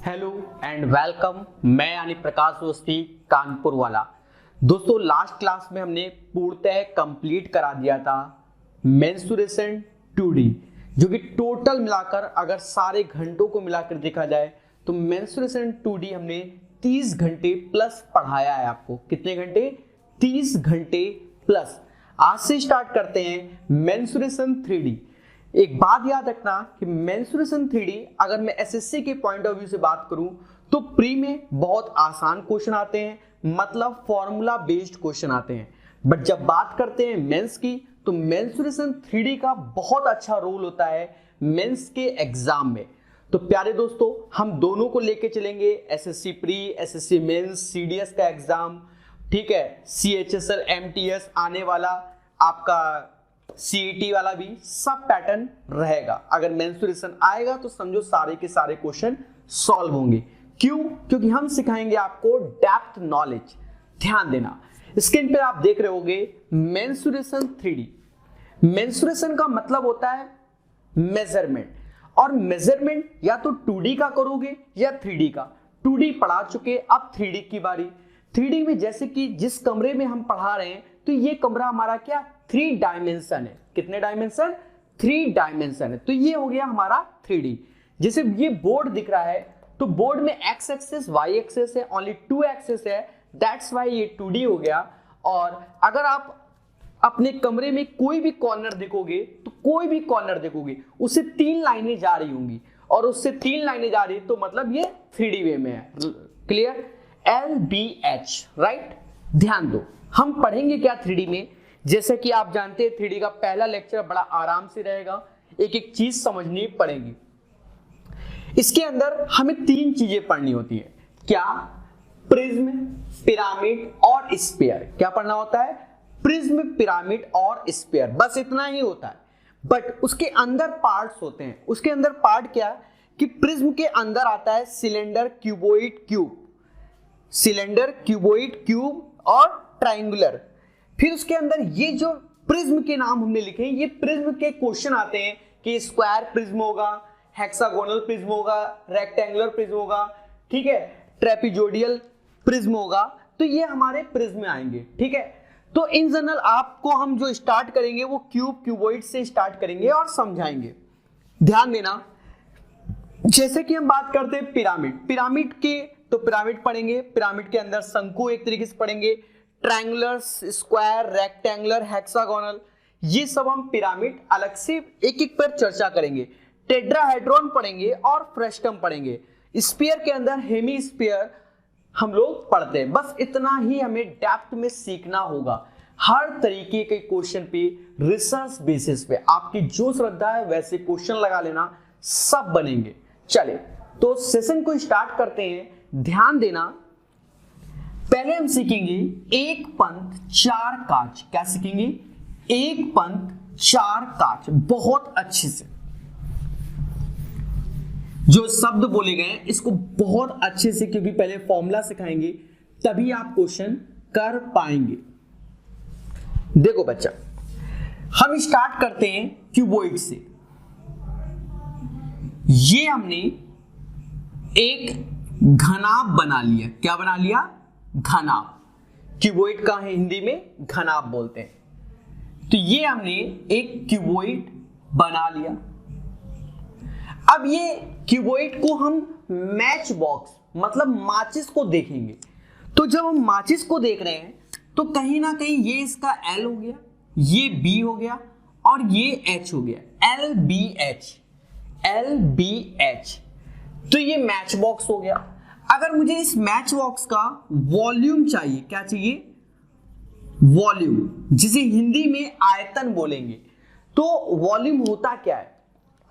Hello and welcome. मैं यानी प्रकाश अवस्थी कानपुर वाला। दोस्तों लास्ट क्लास में हमने पूर्णतः कंप्लीट करा दिया था मेंस्ट्रुएशन 2D, जो कि टोटल मिलाकर अगर सारे घंटों को मिलाकर देखा जाए तो मेंस्ट्रुएशन 2D हमने 30 घंटे प्लस पढ़ाया है आपको। कितने घंटे? 30 घंटे प्लस। आज से स्टार्ट करते हैं मेंस्ट्रुएशन 3D। एक बात याद रखना कि मेंस्ट्रुएशन 3D अगर मैं एसएससी के पॉइंट ऑफ व्यू से बात करूं तो प्री में बहुत आसान क्वेश्चन आते हैं, मतलब फॉर्मूला बेस्ड क्वेश्चन आते हैं। बट जब बात करते हैं मेंस की तो मेंस्ट्रुएशन 3D का बहुत अच्छा रोल होता है मेंस के एग्जाम में। तो प्यारे दोस्तों, हम दोनों को लेके चलेंगे, SSC pre, SSC mains, CDS का एग्जाम, ठीक है, सीएचएसएल, एमटीएस आने वाला, आपका सीईटी वाला भी, सब पैटर्न रहेगा। अगर मेंस्ट्रुएशन आएगा तो समझो सारे के सारे क्वेश्चन सॉल्व होंगे। क्यों? क्योंकि हम सिखाएंगे आपको डेप्थ नॉलेज। ध्यान देना, स्क्रीन पे आप देख रहे होंगे मेंस्ट्रुएशन 3D। मेंस्ट्रुएशन का मतलब होता है मेजरमेंट, और मेजरमेंट या तो 2D का करोगे या 3D का। 2D पढ़ा चुके, अब 3D की बारी। 3D में जैसे कि जिस कमरे में हम पढ़ा रहे हैं तो ये कमरा हमारा क्या 3 डायमेंशन है। कितने डायमेंशन? 3 डायमेंशन है। तो ये हो गया हमारा 3D। जैसे ये बोर्ड दिख रहा है तो बोर्ड में एक्स एक्सेस, वाई एक्सेस है, ओनली 2 एक्सेस है, दैट्स वाई ये 2D हो गया। और अगर आप अपने कमरे में कोई भी कॉर्नर देखोगे तो कोई भी कॉर्नर देखोगे उससे 3 लाइनें जा रही होंगी, और उससे 3 लाइनें जा रही तो मतलब ये 3D वे में है। क्लियर? LBH, right? ध्यान दो, हम पढ़ेंगे क्या 3D में। जैसे कि आप जानते हैं 3D का पहला लेक्चर बड़ा आराम से रहेगा, एक एक चीज समझनी पड़ेगी। इसके अंदर हमें 3 चीजें पढ़नी होती है। क्या? प्रिज्म, पिरामिड और स्फीयर। क्या पढ़ना होता है? प्रिज्म, पिरामिड और स्फीयर, बस इतना ही होता है। बट उसके अंदर पार्ट्स होते हैं। उसके अंदर पार्ट क्या कि प्रिज्म के अंदर आता है cylinder, cuboid, cube, cylinder, cuboid, cube और ट्रायंगुलर। फिर उसके अंदर ये जो प्रिज्म के नाम हमने लिखे हैं, ये प्रिज्म के क्वेश्चन आते हैं कि स्क्वायर प्रिज्म होगा, हेक्सागोनल प्रिज्म होगा, रेक्टेंगुलर प्रिज्म होगा, ठीक है, ट्रेपिजोडियल प्रिज्म होगा। तो ये हमारे प्रिज्म में आएंगे, ठीक है। तो इन जनरल आपको हम जो स्टार्ट करेंगे वो क्यूब, क्यूबॉइड से स्टार्ट करेंगे और समझाएंगे। ध्यान देना, जैसे कि हम बात करते हैं पिरामिड। पिरामिड के तो पिरामिड पढ़ेंगे, पिरामिड के अंदर शंकु एक तरीके से पढ़ेंगे, ट्रायंगुलर, स्क्वायर, रेक्टेंगुलर, हेक्सागोनल, ये सब हम पिरामिड अलग से एक एक पर चर्चा करेंगे। टेट्राहेड्रॉन पढ़ेंगे और फ्रेस्टम पढ़ेंगे। स्फीयर के अंदर हेमीस्फीयर हम लोग पढ़ते हैं। बस इतना ही हमें डेप्थ में सीखना होगा। हर तरीके के क्वेश्चन पे रिसर्च बेसिस पे आपकी जो श्रद्धा है वैसे क्वेश्चन लगा लेना, सब बनेंगे। चले तो सेशन को स्टार्ट करते हैं। ध्यान देना, पहले हम सीखेंगे एक पंथ 4 काज। क्या सीखेंगे? एक पंथ 4 काज, बहुत अच्छे से। जो शब्द बोले गए इसको बहुत अच्छे से, क्योंकि पहले फॉर्मूला सिखाएंगे तभी आप क्वेश्चन कर पाएंगे। देखो बच्चा, हम स्टार्ट करते हैं क्यूबॉइड से। ये हमने एक घनाभ बना लिया। क्या बना लिया? घनाभ। क्यूबॉइड का हिंदी में घनाभ बोलते हैं। तो ये हमने एक क्यूबॉइड बना लिया। अब ये क्यूबॉइड को हम मैच बॉक्स, मतलब माचिस को देखेंगे। तो जब हम माचिस को देख रहे हैं तो कहीं ना कहीं ये इसका L हो गया, ये B हो गया और ये H हो गया, LBH, LBH। तो ये मैच बॉक्स हो गया। अगर मुझे इस मैच बॉक्स का वॉल्यूम चाहिए, क्या चाहिए? वॉल्यूम, जिसे हिंदी में आयतन बोलेंगे। तो वॉल्यूम होता क्या है?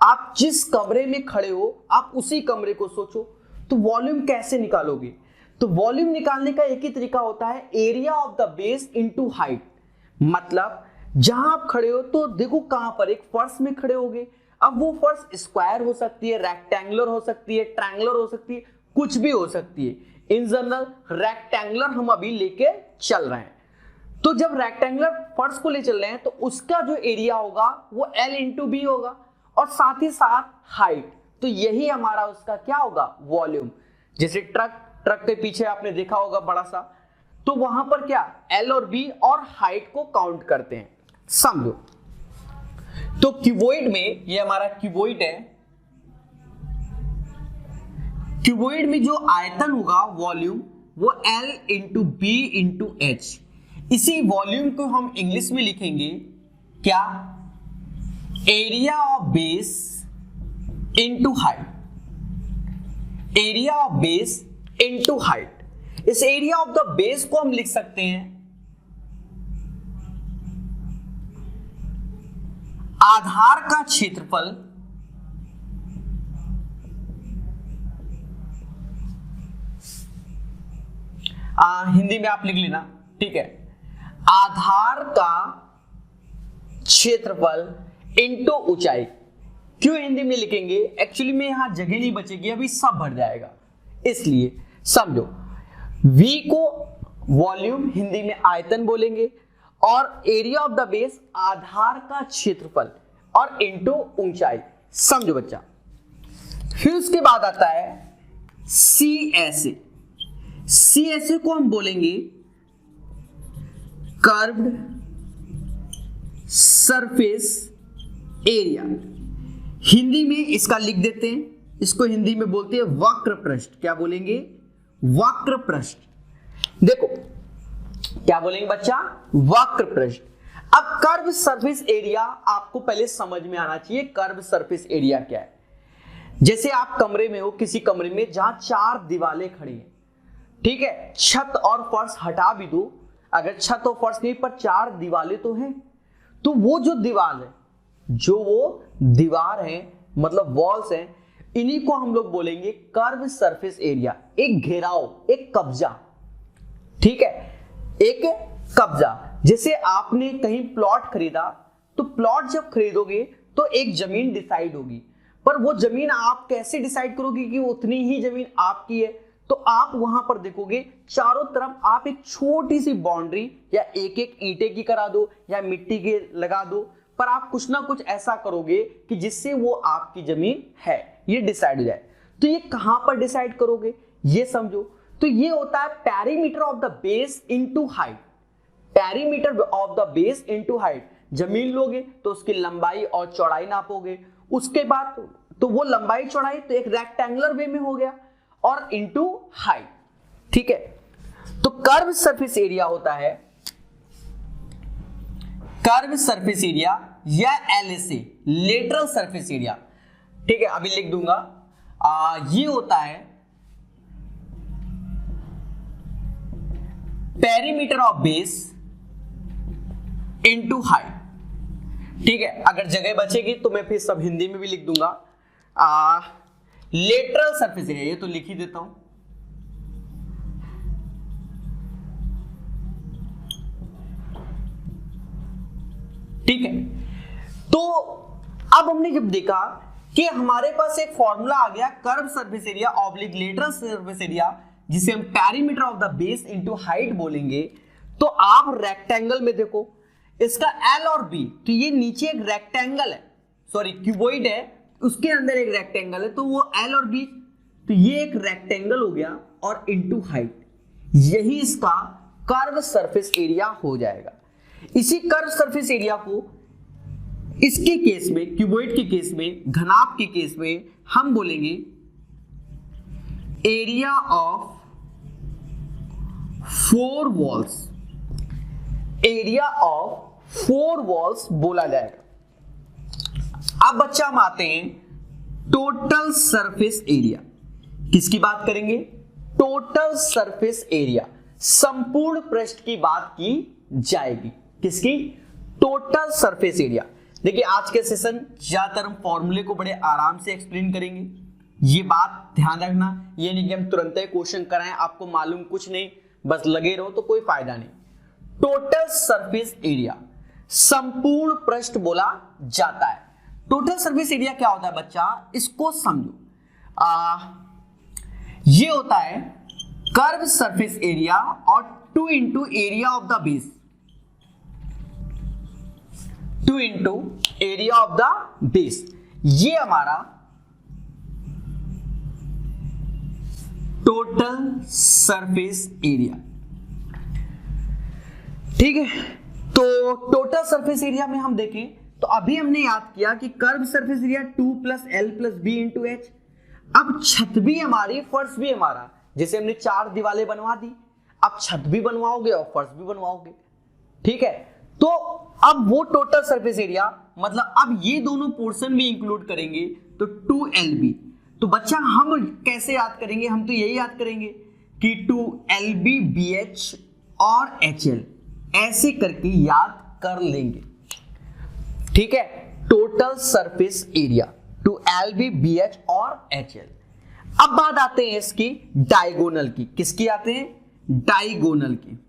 आप जिस कमरे में खड़े हो आप उसी कमरे को सोचो। तो वॉल्यूम कैसे निकालोगे? तो वॉल्यूम निकालने का एक ही तरीका होता है, area of the base into height. मतलब जहां आप खड़े हो तो देखो कहां पर, एक फर्श में खड़े होगे। अब वो फर्श स्क्वायर हो सकती है, रेक्टेंगुलर हो सकती है, ट्रायंगुलर हो सकती है, कुछ भी हो सकती है। इन जनरल रेक्टेंगुलर हम अभी लेके चल रहे हैं। तो जब रेक्टेंगुलर फर्श को ले चल रहे हैं तो उसका जो एरिया होगा वो L इंटू बी होगा, और साथ ही साथ हाइट। तो यही हमारा उसका क्या होगा, वॉल्यूम। जैसे ट्रक के पीछे आपने देखा होगा बड़ा सा, तो वहां पर क्या एल और बी और हाइट को काउंट करते हैं, समझो। तो क्यूबॉइड में, ये हमारा क्यूबॉइड है, क्यूबॉइड में जो आयतन होगा वॉल्यूम वो L into B into H. इसी वॉल्यूम को हम इंग्लिश में लिखेंगे क्या, area of base into height, area of base into height. इस एरिया ऑफ द बेस को हम लिख सकते हैं आधार का क्षेत्रफल हिंदी में आप लिख लेना, ठीक है, आधार का क्षेत्रफल इंटू ऊंचाई। क्यों हिंदी में लिखेंगे, एक्चुअली में यहां जगह नहीं बचेगी, अभी सब भर जाएगा, इसलिए समझो। V को वॉल्यूम हिंदी में आयतन बोलेंगे और एरिया ऑफ द बेस आधार का क्षेत्रफल और इंटू ऊंचाई, समझो बच्चा। फिर उसके बाद आता है CSA। CSA को हम बोलेंगे कर्व्ड सरफेस एरिया। हिंदी में इसका लिख देते हैं, इसको हिंदी में बोलते हैं वक्र पृष्ठ। क्या बोलेंगे, वक्र पृष्ठ। देखो क्या बोलेंगे बच्चा, वक्र पृष्ठ। अब कर्व सरफेस एरिया आपको पहले समझ में आना चाहिए, कर्व सरफेस एरिया क्या है। जैसे आप कमरे में हो, किसी कमरे में जहां 4 दीवारें खड़ी हैं, ठीक है, छत और फर्श हटा भी दो, अगर छत और फर्श नहीं पर 4 दीवारें तो हैं, तो वो जो दीवार है, जो वो दीवार है मतलब वॉल्स हैं, इन्हीं को हम लोग बोलेंगे कर्व सरफेस एरिया। एक घेराव, एक कब्जा, ठीक है, एक कब्जा। जैसे आपने कहीं प्लॉट खरीदा, तो प्लॉट जब खरीदोगे तो एक जमीन डिसाइड होगी, पर वो जमीन आप कैसे डिसाइड करोगे कि उतनी ही जमीन आपकी है, तो आप वहां पर देखोगे चारों तरफ आप एक छोटी सी बाउंड्री या एक एक ईंटे की करा दो या मिट्टी के लगा दो, पर आप कुछ ना कुछ ऐसा करोगे कि जिससे वो आपकी जमीन है ये डिसाइड हो जाए। तो ये कहां पर डिसाइड करोगे ये समझो। तो ये होता है perimeter of the base into height. Perimeter of the base into height, जमीन लोगे तो उसकी लंबाई और चौड़ाई नापोगे, उसके बाद तो वो लंबाई चौड़ाई तो एक रेक्टेंगुलर वे में हो गया और इनटू हाइट, ठीक है। तो कर्व सरफेस एरिया होता है, कर्व सरफेस एरिया या LSA, लेटरल सरफेस एरिया, ठीक है, अभी लिख दूंगा। ये होता है perimeter of base into height, ठीक है। अगर जगह बचेगी तो मैं फिर सब हिंदी में भी लिख दूंगा। लेटरल सरफेस एरिया, ये तो लिख ही देता हूं, ठीक है। तो अब हमने जब देखा कि हमारे पास एक फॉर्मूला आ गया curve surface area oblique lateral surface area, जिसे हम perimeter of the base into height बोलेंगे, तो आप रेक्टेंगल में देखो, इसका L और B, तो ये नीचे एक रेक्टेंगल है, सॉरी क्यूबॉइड है, उसके अंदर एक रेक्टेंगल है, तो वो L और B, तो ये एक रेक्टेंगल हो गया और इनटू हाइट, यही इसका कर्व सरफेस एरिया हो जाएगा। इसी कर्व सरफेस एरिया को इसके केस में, क्यूबॉइड के केस में, घनाभ के केस में हम बोलेंगे area of 4 walls, area of 4 walls बोला जाएगा। अब बच्चा हम आते हैं टोटल सरफेस एरिया। किसकी बात करेंगे, टोटल सरफेस एरिया, संपूर्ण पृष्ठ की बात की जाएगी। किसकी, टोटल सरफेस एरिया। देखिए आज के सेशन ज्यादातर हम फॉर्मूले को बड़े आराम से एक्सप्लेन करेंगे, ये बात ध्यान रखना। ये नहीं कि हम तुरंत ही क्वेश्चन कराएं, आपको मालूम कुछ नहीं, बस लगे रहो तो कोई फायदा नहीं। टोटल सरफेस एरिया, संपूर्ण पृष्ठ बोला जाता है। टोटल सरफेस एरिया क्या होता है बच्चा, इसको समझो। ये होता है कर्व सरफेस एरिया और 2 into area of the base, 2 into area of the base. ये हमारा टोटल सरफेस एरिया। ठीक है, तो टोटल सरफेस एरिया में हम देखें तो अभी हमने याद किया कि curve surface area 2 + L + B × H। अब छत भी हमारी, फर्श भी हमारा, जैसे हमने 4 दीवारें बनवा दी, अब छत भी बनवाओगे और फर्श भी बनवाओगे। ठीक है, तो अब वो टोटल सरफेस एरिया मतलब अब ये दोनों पोर्शन भी इंक्लूड करेंगे तो 2LB। तो बच्चा हम कैसे याद करेंगे, हम तो यही याद करेंगे कि 2LB BH और HL ऐसे करके याद कर लेंगे। ठीक है, total surface area 2LB BH और HL। अब बात आते हैं इसकी डायगोनल की। किसकी आते हैं? डायगोनल की।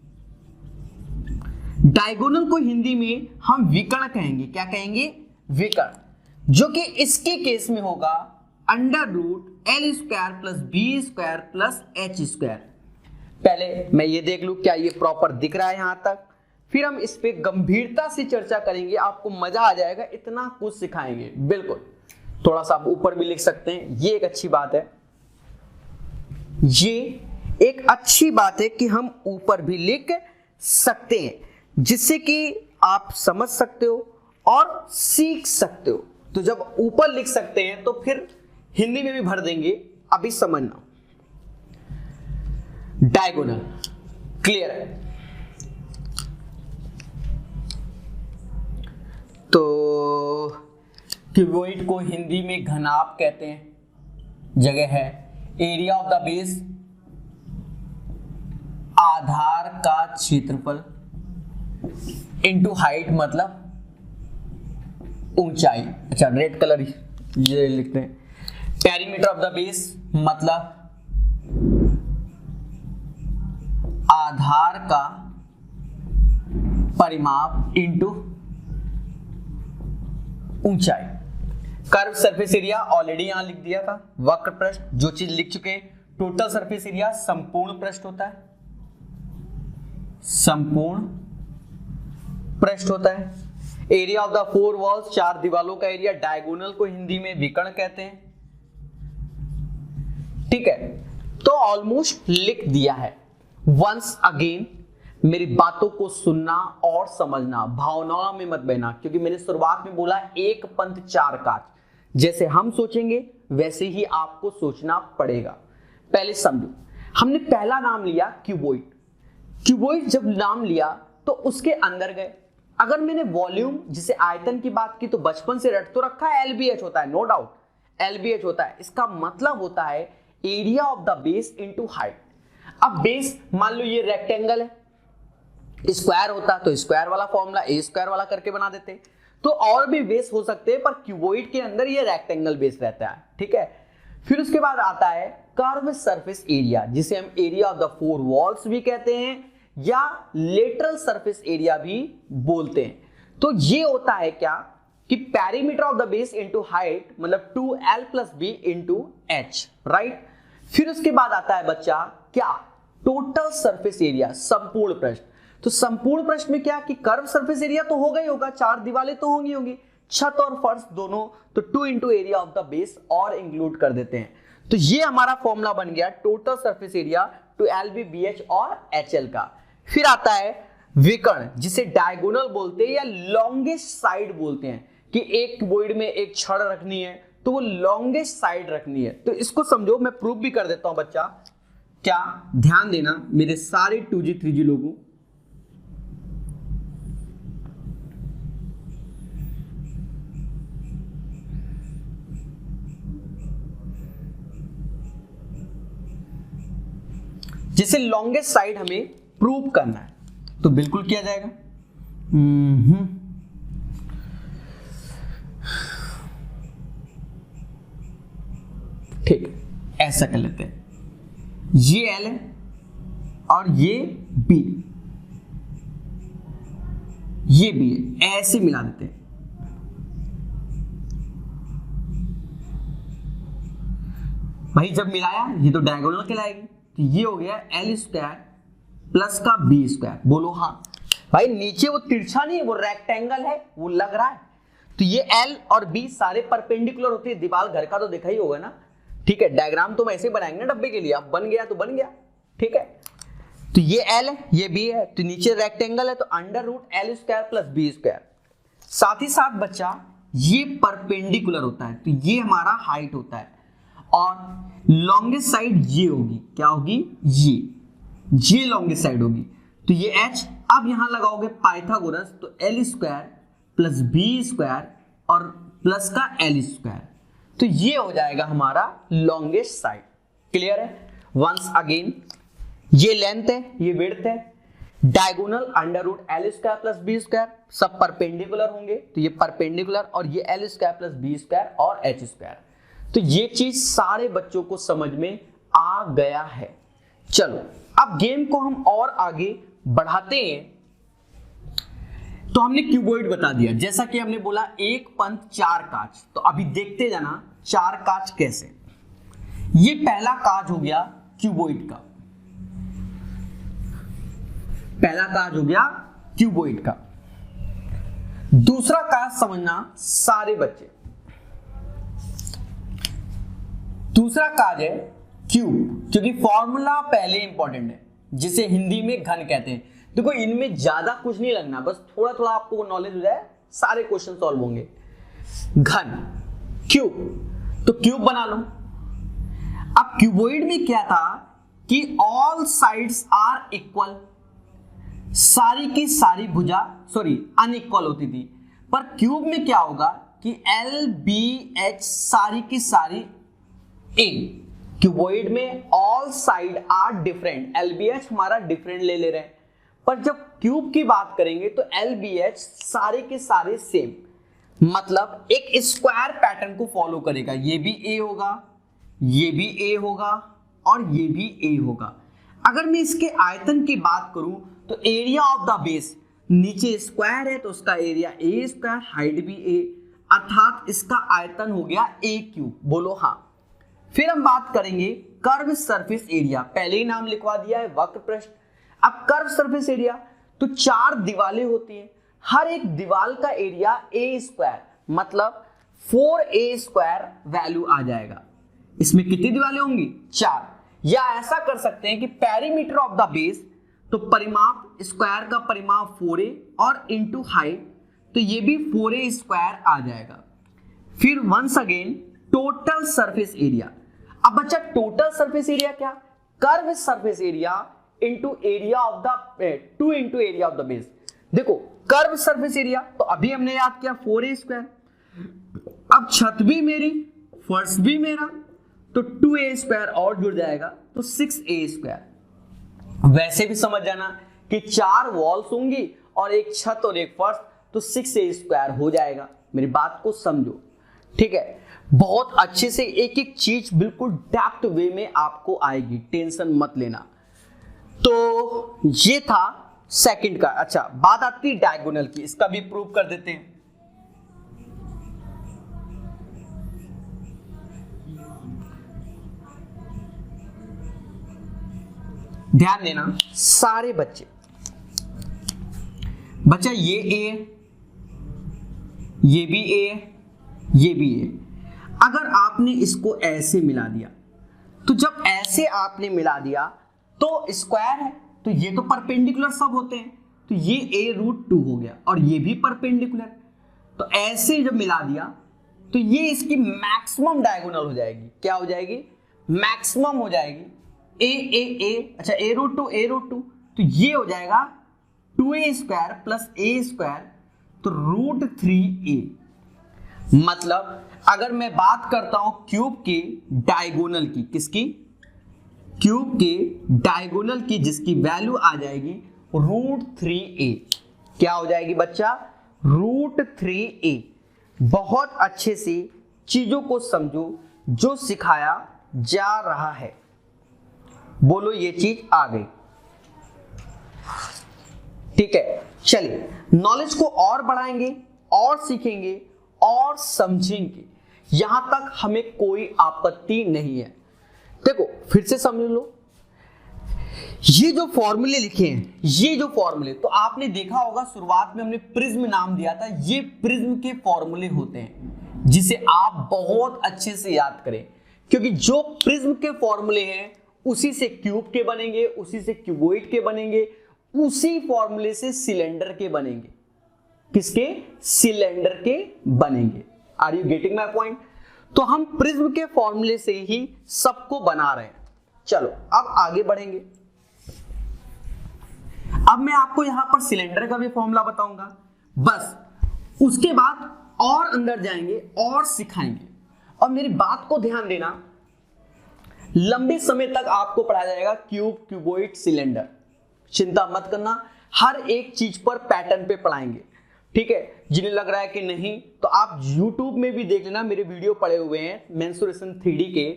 डायगोनल को हिंदी में हम विकर्ण कहेंगे। क्या कहेंगे? विकर्ण, जो कि इसके केस में होगा √L² + B² + H²। पहले मैं ये देख लूं क्या ये प्रॉपर दिख रहा है यहां तक, फिर हम इस पे गंभीरता से चर्चा करेंगे। आपको मजा आ जाएगा, इतना कुछ सिखाएंगे। बिल्कुल, थोड़ा सा आप ऊपर भी लिख सकते हैं, ये एक अच्छी बात है। ये एक अच्छी बात है कि हम ऊपर भी लिख सकते हैं, जिससे कि आप समझ सकते हो और सीख सकते हो। तो जब ऊपर लिख सकते हैं तो फिर हिंदी में भी भर देंगे। अभी समझना, डायगोनल क्लियर है? तो क्यूबॉइड को हिंदी में घनाभ कहते हैं। जगह है एरिया ऑफ द बेस, आधार का क्षेत्रफल इनटू हाइट मतलब ऊंचाई। अच्छा, रेड कलर ये लिखते हैं। पेरीमीटर ऑफ द बेस मतलब आधार का परिमाप इनटू ऊंचाई। कर्व सरफेस एरिया ऑलरेडी यहां लिख दिया था, वक्र पृष्ठ, जो चीज लिख चुके हैं। टोटल सरफेस एरिया संपूर्ण पृष्ठ होता है, संपूर्ण पृष्ठ होता है। एरिया ऑफ द 4 वॉल्स, 4 दीवालों का एरिया। डायगोनल को हिंदी में विकर्ण कहते हैं। ठीक है, तो ऑलमोस्ट लिख दिया है। वंस अगेन मेरी बातों को सुनना और समझना, भावनाओं में मत बहना, क्योंकि मैंने शुरुआत में बोला एक पंथ 4 काज। जैसे हम सोचेंगे वैसे ही आपको सोचना पड़ेगा। पहले समझो, हमने पहला नाम लिया क्यूबॉइड। क्यूबॉइड जब नाम लिया तो उसके अंदर गए। अगर मैंने वॉल्यूम जिसे आयतन की बात की तो बचपन से रट तो रखा है, LBH होता है, नो डाउट LBH होता है। इसका मतलब होता है area of the base into height. अब बेस मान लो ये रेक्टेंगल है, स्क्वायर होता तो स्क्वायर वाला फॉर्मूला A² वाला करके बना देते। तो और भी बेस हो सकते हैं, पर क्यूबॉइड के अंदर ये रेक्टेंगल बेस रहता है। ठीक है, फिर उसके बाद आता है कर्व सरफेस एरिया, जिसे हम एरिया ऑफ द 4 वॉल्स भी कहते हैं या लेटरल सरफेस एरिया भी बोलते हैं। तो ये होता है क्या कि perimeter of the base into height मतलब 2L + B × H, राइट। फिर उसके बाद आता है बच्चा क्या? टोटल सरफेस एरिया, संपूर्ण पृष्ठ। तो संपूर्ण पृष्ठ में क्या कि कर्व सरफेस एरिया तो होगा ही होगा, 4 दीवारें तो होंगी, छत और फर्श दोनों, तो 2 × एरिया ऑफ द बेस और इंक्लूड कर देते हैं। तो ये हमारा फॉर्मूला बन गया total surface area 2LB BH और HL का। फिर आता है विकर्ण, जिसे डायगोनल बोलते हैं या लॉन्गेस्ट साइड बोलते हैं, कि एक क्यूबॉइड में एक छड़ रखनी है तो वो लॉन्गेस्ट साइड रखनी है। तो इसको समझो, मैं प्रूफ भी कर देता हूं बच्चा। क्या? ध्यान देना मेरे सारे 2G 3G लोगों, जिसे लॉन्गेस्ट साइड हमें प्रूव करना है तो बिल्कुल किया जाएगा। ठीक, ऐसा कर लेते हैं। ये L है और ये B, ये B है, ऐसे मिला देते हैं। भाई जब मिलाया ये तो डायगोनल कहलाएगी, तो ये हो गया L² प्लस का B²। बोलो हाँ। भाई नीचे वो तिरछा नहीं है, वो रेक्टेंगल है, वो लग रहा है। तो ये L और B सारे परपेंडिकुलर होते हैं, दीवार घर का तो देखा ही होगा ना। ठीक है, डायग्राम तो हम ऐसे बनाएंगे ना डब्बे के लिए, अब बन गया तो बन गया, ठीक है। तो ये एल है, ये बी है, तो नीचे रेक्टेंगल है तो under root L square plus B square. साथ ही साथ बच्चा ये परपेंडिकुलर होता है, तो ये हमारा हाइट होता है, और लॉन्गेस्ट साइड ये होगी, क्या होगी, ये लॉन्गेस्ट साइड होगी, तो ये एच। अब यहां लगाओगे पाइथागोरस, तो L square plus B square और प्लस का एल स्क्वायर, तो ये हो जाएगा हमारा लॉन्गेस्ट साइड। क्लियर है? वंस अगेन, ये लेंथ है, ये विड्थ है, diagonal under root L square plus B square, सब परपेंडिकुलर होंगे, तो ये परपेंडिकुलर और ये L square plus B square और एच स्क्वायर। तो ये चीज सारे बच्चों को समझ में आ गया है। चलो अब गेम को हम और आगे बढ़ाते हैं। तो हमने क्यूबॉइड बता दिया, जैसा कि हमने बोला एक पंथ चार कांच, तो अभी देखते जाना चार कांच कैसे। ये पहला कांच हो गया क्यूबॉइड का, पहला कांच हो गया क्यूबॉइड का। दूसरा कांच समझना सारे बच्चे, दूसरा कांच है क्यूब, क्योंकि फॉर्मूला पहले इंपॉर्टेंट है, जिसे हिंदी में घन कहते हैं। देखो इनमें ज्यादा कुछ नहीं लगना, बस थोड़ा थोड़ा आपको नॉलेज हो जाए, सारे क्वेश्चन सॉल्व होंगे। घन, क्यूब, तो क्यूब बना लो। अब क्यूबॉइड में क्या था कि ऑल साइड्स आर इक्वल, सारी की सारी भुजा अनइक्वल होती थी, पर क्यूब में क्या होगा कि एल बी एच सारी की सारी ए। क्यूबॉइड में all side are different, L B H हमारा डिफरेंट ले रहे हैं, पर जब क्यूब की बात करेंगे तो एल बी एच सारे के सारे सेम, मतलब एक स्क्वायर पैटर्न को फॉलो करेगा। ये भी ए होगा, ये भी ए होगा और ये भी ए होगा। अगर मैं इसके आयतन की बात करूं तो एरिया ऑफ द बेस, नीचे स्क्वायर है तो उसका एरिया ए स्क्वायर, हाइट भी ए, अर्थात इसका आयतन हो गया ए क्यूब। बोलो हाँ। फिर हम बात करेंगे कर्व सरफेस एरिया, पहले ही नाम लिखवा दिया है, वक्र पृष्ठ। अब कर्व सरफेस एरिया, तो चार दीवारें होती हैं, हर एक दीवार का एरिया ए स्क्वायर, मतलब 4a स्क्वायर वैल्यू आ जाएगा। इसमें कितनी दीवारें होंगी, चार। या ऐसा कर सकते हैं कि पेरीमीटर ऑफ द बेस, तो परिमाप स्क्वायर का परिमाप 4a और इंटू हाइट, तो ये भी 4a स्क्वायर आ जाएगा। फिर once again total surface area. अब बच्चा टोटल सरफेस एरिया क्या, curve surface area into area of the 2 into area of the base. देखो कर्व सरफेस एरिया तो अभी हमने याद किया 4a स्क्वायर, अब छत भी मेरी, फर्श भी मेरा, तो 2a स्क्वायर और जुड़ जाएगा तो 6a स्क्वायर। वैसे भी समझ जाना कि चार वॉल्स होंगी और एक छत और एक फर्श, तो 6a स्क्वायर हो जाएगा। मेरी बात को समझो, ठीक है। बहुत अच्छे से एक एक चीज बिल्कुल डेप्थ वे में आपको आएगी, टेंशन मत लेना। तो ये था सेकंड का। अच्छा बात आती है डायगोनल की, इसका भी प्रूव कर देते हैं। ध्यान देना सारे बच्चे, बच्चा ये ए, ये भी ए, ये भी ए। अगर आपने इसको ऐसे मिला दिया, तो जब ऐसे आपने मिला दिया तो स्क्वायर है, तो ये तो परपेंडिकुलर सब होते हैं, तो ये a√2 हो गया और ये भी परपेंडिकुलर, तो ऐसे जब मिला दिया तो ये इसकी मैक्सिमम डायगोनल हो जाएगी। क्या हो जाएगी, मैक्सिमम हो जाएगी। a, अच्छा a√2, तो ये हो जाएगा 2a square plus a square, तो √3a। मतलब अगर मैं बात करता हूं क्यूब के डायगोनल की, किसकी, क्यूब के डायगोनल की, जिसकी वैल्यू आ जाएगी √3a। क्या हो जाएगी बच्चा, √3a। बहुत अच्छे से चीजों को समझो जो सिखाया जा रहा है। बोलो ये चीज आ गई, ठीक है। चलिए नॉलेज को और बढ़ाएंगे और सीखेंगे और समझेंगे, यहां तक हमें कोई आपत्ति नहीं है। देखो फिर से समझ लो, ये जो फॉर्मूले लिखे हैं, ये जो फॉर्मूले, तो आपने देखा होगा शुरुआत में हमने प्रिज्म नाम दिया था, ये प्रिज्म के फॉर्मूले होते हैं जिसे आप बहुत अच्छे से याद करें। क्योंकि जो प्रिज्म के फॉर्मूले हैं उसी से क्यूब के बनेंगे, उसी से क्यूबॉइड के बनेंगे, उसी फॉर्मूले से सिलेंडर के बनेंगे। किसके? सिलेंडर के बनेंगे। Are you getting my point? तो हम प्रिज्म के फॉर्मूले से ही सबको बना रहे हैं। चलो अब आगे बढ़ेंगे। अब मैं आपको यहां पर सिलेंडर का भी फॉर्मूला बताऊंगा, बस उसके बाद और अंदर जाएंगे और सिखाएंगे। और मेरी बात को ध्यान देना, लंबे समय तक आपको पढ़ाया जाएगा क्यूब, क्यूबॉइड, सिलेंडर। चिंता मत करना, हर एक चीज पर पैटर्न पे पढ़ाएंगे, ठीक है। जिन्हें लग रहा है कि नहीं, तो आप YouTube में भी देख लेना, मेरे वीडियो पड़े हुए हैं मेंसुरेशन 3D के,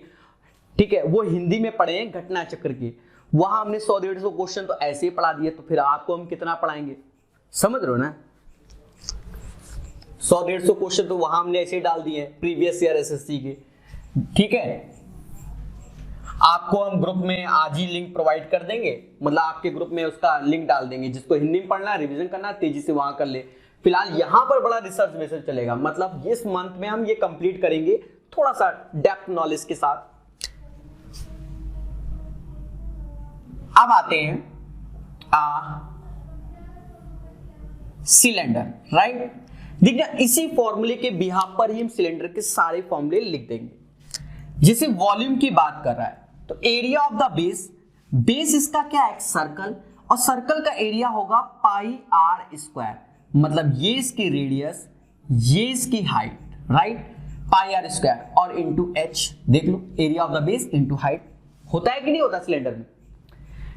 ठीक है। वो हिंदी में पढ़े हैं घटना चक्र के, वहां हमने 100-150 क्वेश्चन तो ऐसे ही पढ़ा दिए, तो फिर आपको हम कितना पढ़ाएंगे? समझ रहे हो ना? 100-150 क्वेश्चन तो वहां हमने ऐसे ही डाल दिए हैं प्रीवियस ईयर SSC के, ठीक है। आपको हम ग्रुप में आज ही लिंक प्रोवाइड कर देंगे, मतलब आपके ग्रुप में उसका लिंक डाल देंगे। जिसको हिंदी में पढ़ना है, रिवीजन करना, तेजी से वहां कर ले। फिलहाल यहां पर बड़ा रिसर्च बेसर चलेगा, मतलब इस मंथ में हम ये कंप्लीट करेंगे थोड़ा सा डेप्थ नॉलेज के साथ। अब आते हैं सिलेंडर, राइट। देखिए इसी फॉर्मूले के बिहाफ पर ही हम सिलेंडर के सारे फॉर्मूले लिख देंगे। जैसे वॉल्यूम की बात कर रहा है तो area of the base, base इसका क्या है? सर्कल, और सर्कल का एरिया होगा पाई आर स्क्वायर, मतलब ये इसकी रेडियस, ये इसकी height, right, pi r square और इंटू एच। देख लो area of the base into height होता है कि नहीं होता सिलेंडर में।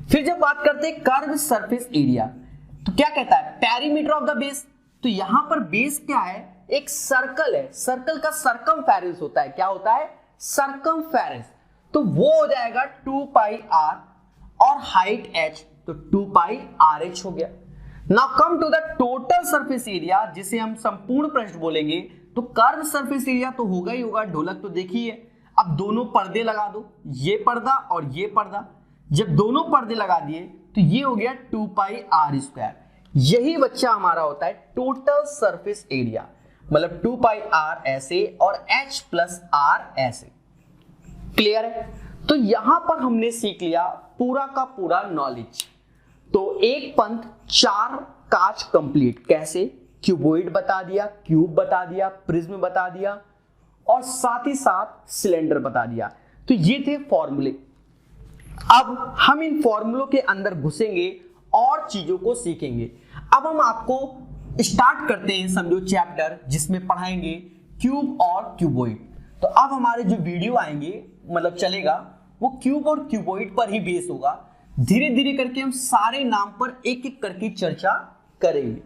फिर जब बात करते हैं कर्व सरफेस एरिया, तो क्या कहता है? Perimeter of the base. तो यहां पर बेस क्या है? एक सर्कल है, सर्कल का सरकमफेरेंस होता है। क्या होता है? सरकमफेरेंस। तो वो हो जाएगा 2 पाई आर और हाइट h, तो 2 पाई आर एच हो गया। Now come to the total surface area, जिसे हम संपूर्ण पृष्ठ बोलेंगे। तो कर्व सरफेस एरिया तो होगा ही होगा, ढोलक तो देखिए। अब दोनों पर्दे लगा दो, ये पर्दा और ये पर्दा। जब दोनों पर्दे लगा दिए तो ये हो गया 2 पाई आर स्क्वायर। यही बच्चा हमारा होता है टोटल सरफेस एरिया, मतलब 2 पाई आर ऐसे और h प्लस आर ऐसे। क्लियर है? तो यहां पर हमने सीख लिया पूरा का पूरा नॉलेज। तो एक पंथ 4 काज कंप्लीट। कैसे? क्यूबॉइड बता दिया, क्यूब बता दिया, प्रिज्म बता दिया और साथ ही साथ सिलेंडर बता दिया। तो ये थे फॉर्मूले। अब हम इन फॉर्मूलों के अंदर घुसेंगे और चीजों को सीखेंगे। अब हम आपको स्टार्ट करते हैं, समझो चैप्टर जिसमें पढ़ाएंगे क्यूब और क्यूबॉइड। तो अब हमारे जो वीडियो आएंगे, मतलब चलेगा, वो क्यूब और क्यूबॉइड पर ही बेस होगा। धीरे धीरे करके हम सारे नाम पर एक एक करके चर्चा करेंगे,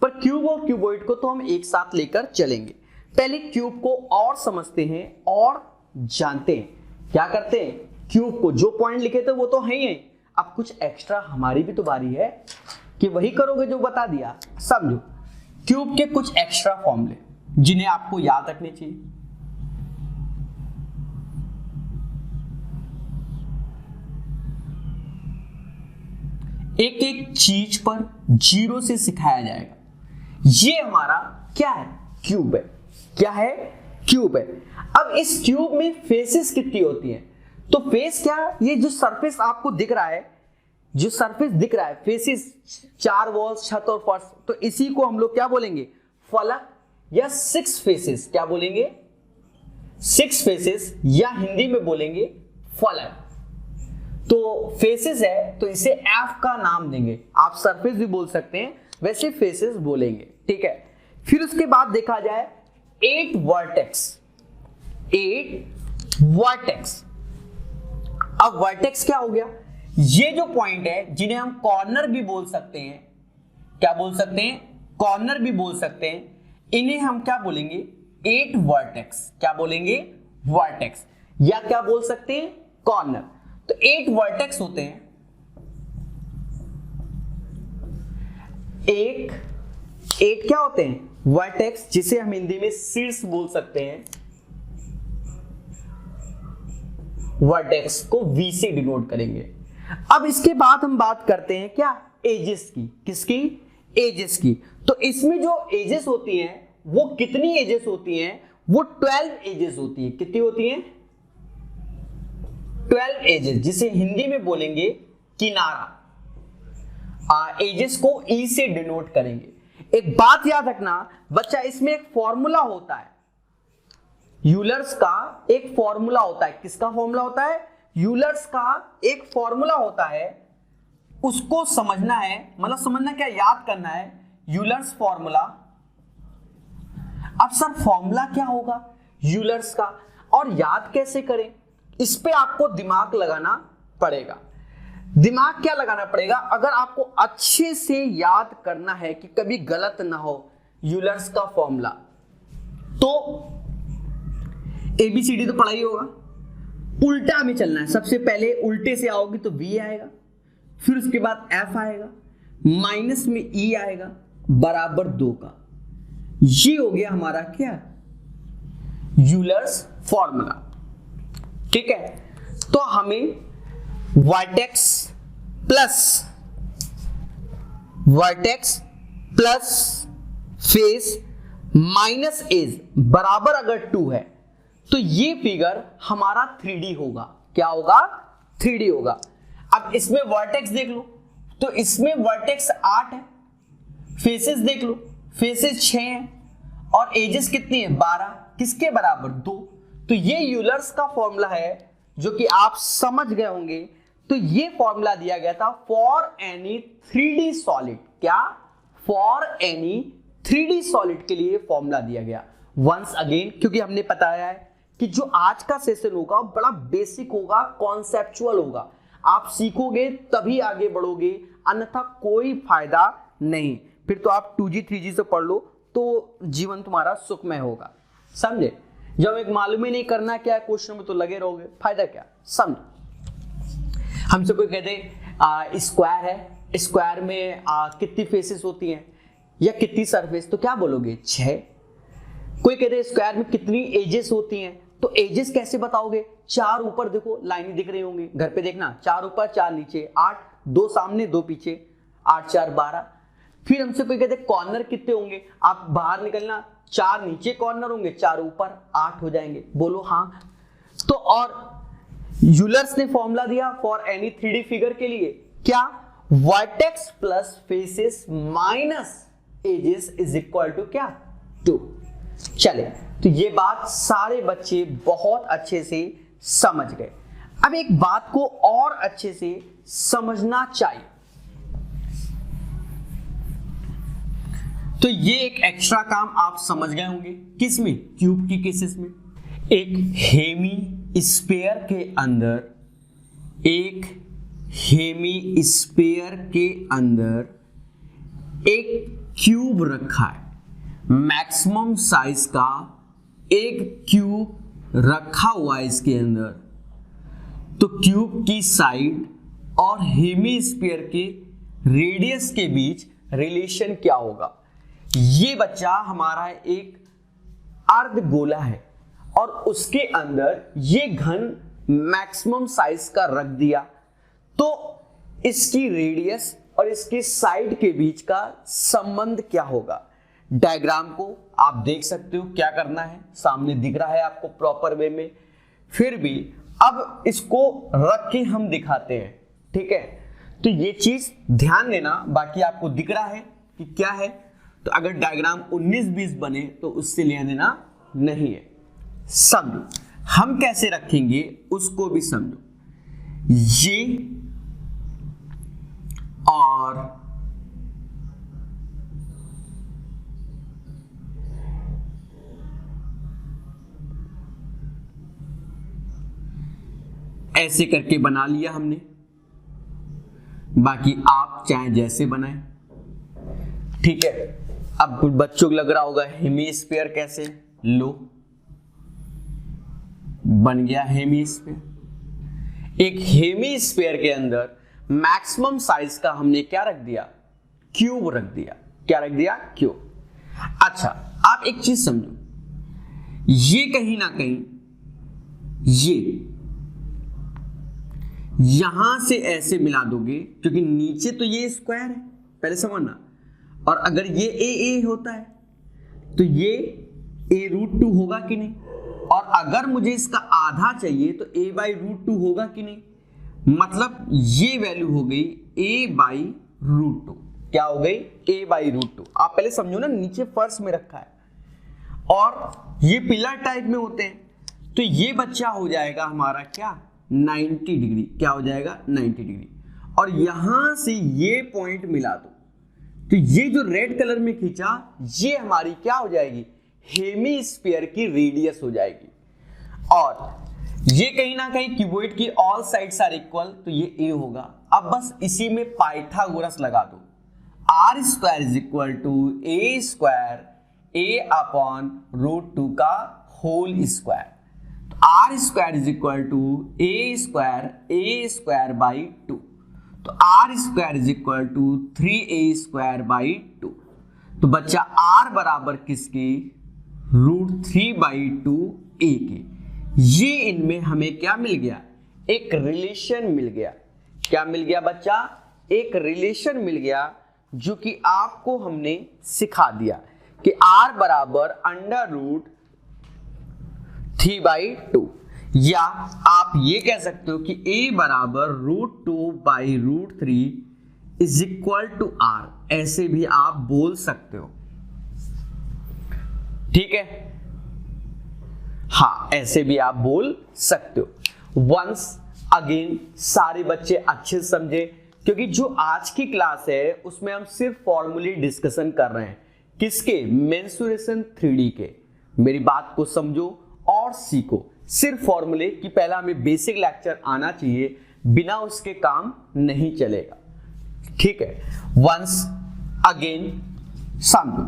पर क्यूब और क्यूबॉइड को तो हम एक साथ लेकर चलेंगे। पहले क्यूब को और समझते हैं और जानते हैं। क्या करते हैं? क्यूब को जो पॉइंट लिखे थे वो तो है ही, अब कुछ एक्स्ट्रा हमारी भी तो बारी है कि वही करोगे जो बता दिया। समझो क्यूब के कुछ एक्स्ट्रा फॉर्मूले जिन्हें आपको याद रखने चाहिए। एक एक चीज पर जीरो से सिखाया जाएगा। ये हमारा क्या है? क्यूब है। क्या है? क्यूब है। अब इस क्यूब में फेसेस कितनी होती हैं? तो फेस क्या? ये जो सरफेस आपको दिख रहा है, जो सरफेस दिख रहा है, फेसेस 4 वॉल्स, छत और फर्श, तो इसी को हम लोग क्या बोलेंगे? फलक या 6 फेसेस। क्या बोलेंगे? 6 फेसेस, या हिंदी में बोलेंगे फलक। तो फेसेस है तो इसे एफ का नाम देंगे। आप सरफेस भी बोल सकते हैं, वैसे फेसेस बोलेंगे, ठीक है। फिर उसके बाद देखा जाए 8 वर्टेक्स। 8 वर्टेक्स। अब वर्टेक्स क्या हो गया? ये जो पॉइंट है जिन्हें हम कॉर्नर भी बोल सकते हैं। क्या बोल सकते हैं? कॉर्नर भी बोल सकते हैं। इन्हें हम क्या बोलेंगे? 8 वर्टेक्स। क्या बोलेंगे? वर्टेक्स। या क्या बोल सकते हैं? कॉर्नर। तो 8 वर्टेक्स होते हैं। 8 क्या होते हैं? वर्टेक्स, जिसे हम हिंदी में शीर्ष बोल सकते हैं। वर्टेक्स को V से डिनोट करेंगे। अब इसके बाद हम बात करते हैं क्या? एजेस की। किसकी? एजेस की। तो इसमें जो एजेस होती हैं वो कितनी एजेस होती हैं? वो 12 एजेस होती है। कितनी होती हैं? 12 एजेस, जिसे हिंदी में बोलेंगे किनारा, एजेस को ई से डिनोट करेंगे। एक बात याद रखना बच्चा, इसमें एक फॉर्मूला होता है, यूलर्स का एक फॉर्मूला होता है। किसका फॉर्मूला होता है? यूलर्स का एक फॉर्मूला होता है, उसको समझना है, मतलब समझना क्या, याद करना है यूलर्स फॉर्मूला। अब सर फॉर्मूला क्या होगा यूलर्स का और याद कैसे करें, इस पे आपको दिमाग लगाना पड़ेगा। दिमाग क्या लगाना पड़ेगा? अगर आपको अच्छे से याद करना है कि कभी गलत ना हो यूलर्स का फॉर्मूला, तो एबीसीडी तो पढ़ा ही होगा, उल्टा में चलना है। सबसे पहले उल्टे से आओगे तो V आएगा, फिर उसके बाद F आएगा, माइनस में E आएगा, बराबर 2 का। ये हो गया हमारा क्या, यूलर्स फॉर्मूला। ठीक है, तो हमें vertex plus face minus edge बराबर अगर 2 है तो ये फिगर हमारा 3D होगा। क्या होगा? 3D होगा। अब इसमें वर्टेक्स देख लो, तो इसमें वर्टेक्स 8 है, फेसेस देख लो, फेसेस 6 हैं और एजेस कितनी है? 12। किसके बराबर? 2। तो ये यूलर्स का फॉर्मूला है जो कि आप समझ गए होंगे। तो ये फॉर्मूला दिया गया था फॉर एनी 3D सॉलिड। क्या? फॉर एनी 3D सॉलिड के लिए फॉर्मूला दिया गया। वंस अगेन, क्योंकि हमने बताया है कि जो आज का सेशन होगा बड़ा बेसिक होगा, कॉन्सेप्चुअल होगा। आप सीखोगे तभी आगे बढ़ोगे, अन्यथा कोई फायदा नहीं। फिर तो आप 2G 3G से पढ़ लो तो जीवन तुम्हारा सुखमय होगा। समझे? जब एक मालूम ही नहीं करना क्या है क्वेश्चन में तो लगे रहोगे, फायदा क्या? समझ। हमसे कोई कहते स्क्वायर है, स्क्वायर में कितनी फेसेस होती हैं या कितनी सरफेस, तो क्या बोलोगे? 6। कोई कहते स्क्वायर में कितनी एजेस होती हैं, तो एजेस कैसे बताओगे? 4 ऊपर देखो लाइन दिख रही होंगी, घर पे देखना, 4 ऊपर 4 नीचे, 8, 2 सामने 2 पीछे, 8 4 12। फिर हमसे कोई कहते कॉर्नर कितने होंगे, आप बाहर निकलना, 4 नीचे कॉर्नर होंगे, 4 ऊपर, 8 हो जाएंगे। बोलो हाँ। तो और यूलर्स ने फॉर्मूला दिया फॉर एनी 3D फिगर के लिए, क्या? Vertex plus faces minus edges is equal to क्या? 2। चले, तो ये बात सारे बच्चे बहुत अच्छे से समझ गए। अब एक बात को और अच्छे से समझना चाहिए, तो ये एक एक्स्ट्रा काम आप समझ गए होंगे। किस में? क्यूब की केसेस में। एक हेमी स्फीयर के अंदर, एक हेमी स्फीयर के अंदर एक क्यूब रखा है, मैक्सिमम साइज का एक क्यूब रखा हुआ है इसके अंदर। तो क्यूब की साइड और हेमी स्फीयर के रेडियस के बीच रिलेशन क्या होगा? ये बच्चा हमारा एक अर्धगोला है और उसके अंदर ये घन मैक्सिमम साइज का रख दिया, तो इसकी रेडियस और इसकी साइड के बीच का संबंध क्या होगा? डायग्राम को आप देख सकते हो, क्या करना है, सामने दिख रहा है आपको प्रॉपर वे में। फिर भी अब इसको रख के हम दिखाते हैं, ठीक है? तो ये चीज ध्यान देना, बाकी आपको दिख रहा है कि क्या है। तो अगर डायग्राम 19-20 बने तो उससे लेना देना नहीं है। समझो हम कैसे रखेंगे उसको भी समझो। ये और ऐसे करके बना लिया हमने, बाकी आप चाहे जैसे बनाएं, ठीक है? अब बच्चों को लग रहा होगा हेमीस्फीयर कैसे, लो बन गया हेमीस्फीयर। एक हेमीस्फीयर के अंदर मैक्सिमम साइज का हमने क्या रख दिया? क्यूब रख दिया। क्या रख दिया? क्यूब। अच्छा, आप एक चीज समझो, ये कहीं ना कहीं ये यहां से ऐसे मिला दोगे, क्योंकि नीचे तो ये स्क्वायर है, पहले समझना। और अगर ये ए होता है तो ये a√2 होगा कि नहीं? और अगर मुझे इसका आधा चाहिए तो a बाई रूट टू होगा कि नहीं, मतलब ये वैल्यू हो गई a बाई रूट टू। क्या हो गई? a by root two. आप पहले समझो ना, नीचे फर्श में रखा है और ये पिलर टाइप में होते हैं, तो ये बच्चा हो जाएगा हमारा क्या 90 डिग्री। क्या हो जाएगा? 90 डिग्री। और यहां से ये पॉइंट मिला दो, तो ये जो रेड कलर में खींचा ये हमारी क्या हो जाएगी? हेमीस्फीयर की रेडियस हो जाएगी। और ये कहीं ना कहीं क्यूबॉइड की ऑल साइड्स आर इक्वल, तो ये a होगा। अब बस इसी में पाइथागोरस लगा दो, r square is equal to a square a upon root two का होल स्क्वायर। तो r square is equal to a square by two, तो r square is equal to 3a square by two. तो बच्चा r बराबर किसके? Root 3 by 2 a के। ये इनमें हमें क्या मिल गया? एक रिलेशन मिल गया। क्या मिल गया बच्चा? एक रिलेशन मिल गया, जो कि आपको हमने सिखा दिया कि r बराबर अंडर रूट 3 बाई 2, या आप ये कह सकते हो कि a बराबर root 2 by root 3 is equal to r, ऐसे भी आप बोल सकते हो। ठीक है, हाँ ऐसे भी आप बोल सकते हो। वंस अगेन सारे बच्चे अच्छे से समझे, क्योंकि जो आज की क्लास है उसमें हम सिर्फ फॉर्मूले डिस्कशन कर रहे हैं। किसके? मेंसुरेशन 3D के। मेरी बात को समझो और सीखो। सिर्फ फॉर्मूले की पहला हमें बेसिक लेक्चर आना चाहिए, बिना उसके काम नहीं चलेगा। ठीक है, वंस अगेन समझो।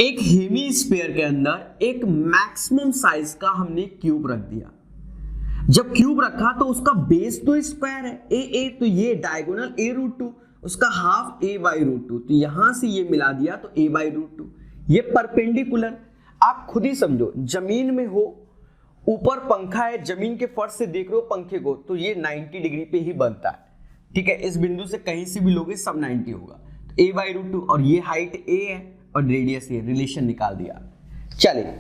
एक हेमीस्फीयर के अंदर एक मैक्सिमम साइज का हमने क्यूब रख दिया। जब क्यूब रखा तो उसका बेस तो स्क्वायर है a, तो ये डायगोनल a रूट टू, उसका half a by root two, तो यहां से ये मिला दिया तो a बाई रूट टू। ये परपेंडिकुलर, आप खुद ही समझो, जमीन में हो, ऊपर पंखा है, जमीन के फर्श से देख रहे हो पंखे को, तो ये 90 डिग्री पे ही बनता है। ठीक है, इस बिंदु से कहीं से भी लोगे सब 90 होगा। तो a बाई रूट टू, और ये हाइट a है और रेडियस ये, रिलेशन निकाल दिया। चलिए,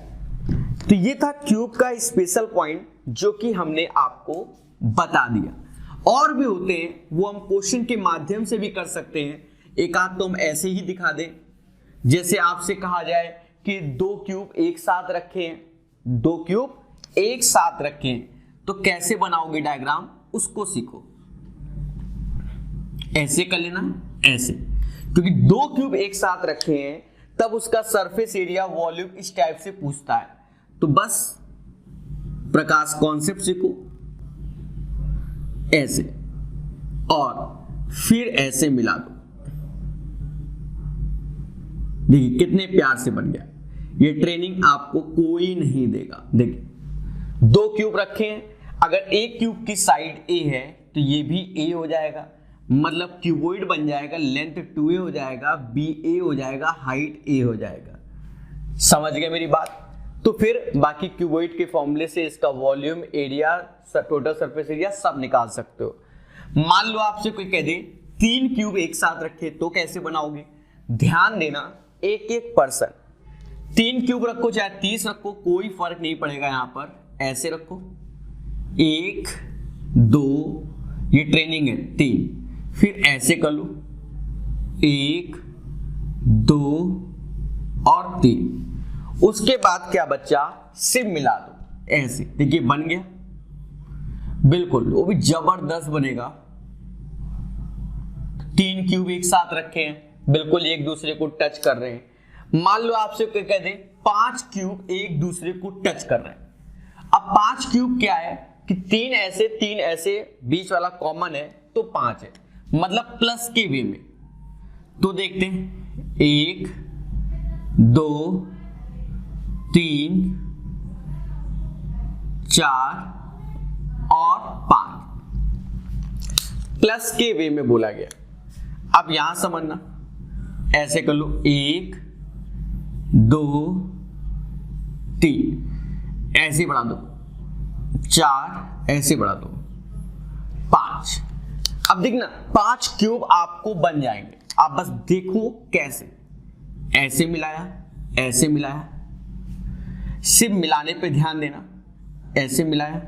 तो ये था क्यूब का स्पेशल पॉइंट जो कि हमने आपको बता दिया। और भी होते हैं, वो हम क्वेश्चन के माध्यम से भी कर सकते हैं। एक आध तो हम ऐसे ही दिखा दें, जैसे आपसे कहा जाए कि दो क्यूब एक साथ रखे हैं, दो क्यूब एक साथ रखे हैं, तो कैसे बनाओगे डायग्राम, उसको सीखो। ऐसे कर लेना, ऐसे, क्योंकि दो क्यूब एक साथ रखे हैं तब उसका सरफेस एरिया वॉल्यूम इस टाइप से पूछता है। तो बस प्रकाश कॉन्सेप्ट सीखो, ऐसे, और फिर ऐसे मिला दो। देखिए कितने प्यार से बन गया। ये ट्रेनिंग आपको कोई नहीं देगा। देखिए दो क्यूब रखे हैं, अगर एक क्यूब की साइड a है तो ये भी a हो जाएगा, मतलब क्यूबॉइड बन जाएगा, लेंथ 2a हो जाएगा, ba हो जाएगा, हाइट a हो जाएगा। समझ गए मेरी बात? तो फिर बाकी क्यूबॉइड के फॉर्मूले से इसका volume, area, total surface area सब निकाल सकते हो। मान लो आपसे कोई कह दे तीन क्यूब एक साथ रखे तो कैसे बनाओगे? ध्यान देना, एक एक पर्सन, तीन क्यूब रखो चाहे 30 रखो, कोई फर्क नहीं पड़ेगा। यहां पर ऐसे रखो, 1 2, ये ट्रेनिंग है, 3, फिर ऐसे कर लो, 1 2 और 3। उसके बाद क्या बच्चा? सिम मिला दो, ऐसे। देखिए बन गया, बिल्कुल वो भी जबरदस्त बनेगा। तीन क्यूब एक साथ रखे हैं, बिल्कुल एक दूसरे को टच कर रहे हैं। मान लो आपसे कोई कह दे 5 क्यूब एक दूसरे को टच कर रहे हैं। अब 5 क्यूब क्या है कि 3 ऐसे, बीच वाला कॉमन है तो 5 है, मतलब प्लस के वे में। तो देखते हैं, 1 2 3 4 और 5, प्लस के वे में बोला गया। अब यहां समझना, ऐसे कर लो, 1 2 3, ऐसे बढ़ा दो, 4 ऐसे बढ़ा दो, 5। अब देखना 5 क्यूब आपको बन जाएंगे। आप बस देखो कैसे, ऐसे मिलाया, ऐसे मिलाया, सिर्फ मिलाने पे ध्यान देना, ऐसे मिलाया,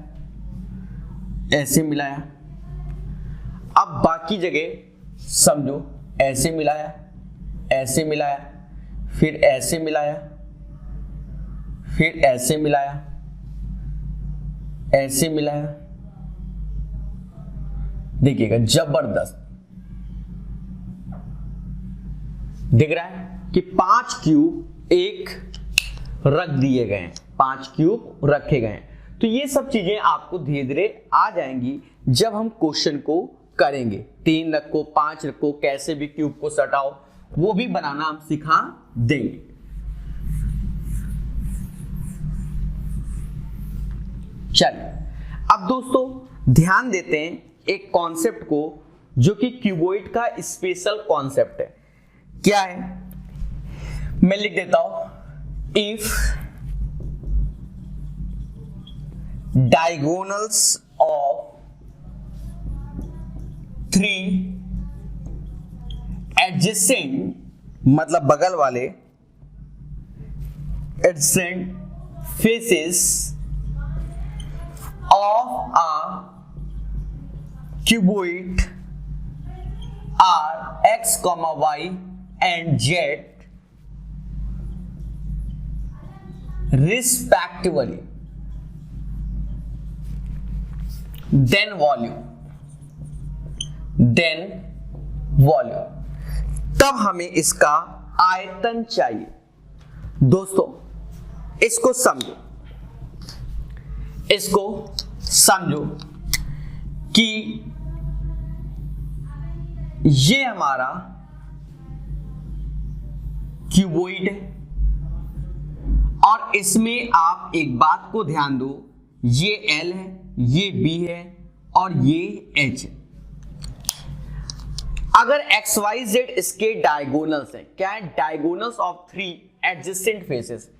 ऐसे मिलाया। अब बाकी जगह समझो, ऐसे मिलाया, ऐसे मिलाया, फिर ऐसे मिलाया, फिर ऐसे मिलाया, ऐसे मिलाया। देखिएगा जबरदस्त दिख रहा है कि 5 क्यूब एक रख दिए गए हैं, 5 क्यूब रखे गए हैं। तो ये सब चीजें आपको धीरे धीरे आ जाएंगी जब हम क्वेश्चन को करेंगे। 3 रखो, 5 रखो, कैसे भी क्यूब को सटाओ, वो भी बनाना हम सिखा देंगे। चलिए अब दोस्तों ध्यान देते हैं एक कॉन्सेप्ट को जो कि क्यूबॉइड का स्पेशल कॉन्सेप्ट है। क्या है, मैं लिख देता हूं, इफ डायगोनल्स ऑफ 3 एडजेसेंट मतलब बगल वाले adjacent faces of a cuboid are x, y and z respectively, then volume, तब हमें इसका आयतन चाहिए। दोस्तों इसको समझो कि ये हमारा क्यूबॉइड है और इसमें आप एक बात को ध्यान दो, ये L है, ये B है और ये H है। अगर x y z इसके डायगोनल्स हैं, क्या है, diagonals of 3 adjacent faces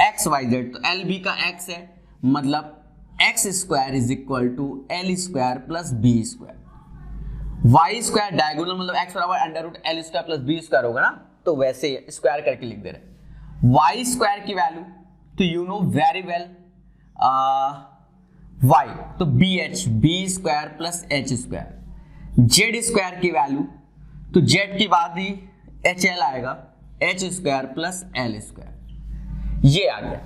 x y z, तो LB का x है, मतलब x square is equal to l square plus B square. Y square diagonal मतलब एक्स बराबर under root L square plus B square होगा ना, तो वैसे स्क्वायर करके लिख दे रहे। वाई स्क्वायर की वैल्यू तो you know very well, y तो b h, b square plus H square. Z square की वैल्यू तो जेड के बाद ही एच एल आएगा, H square plus L square. ये आ गया।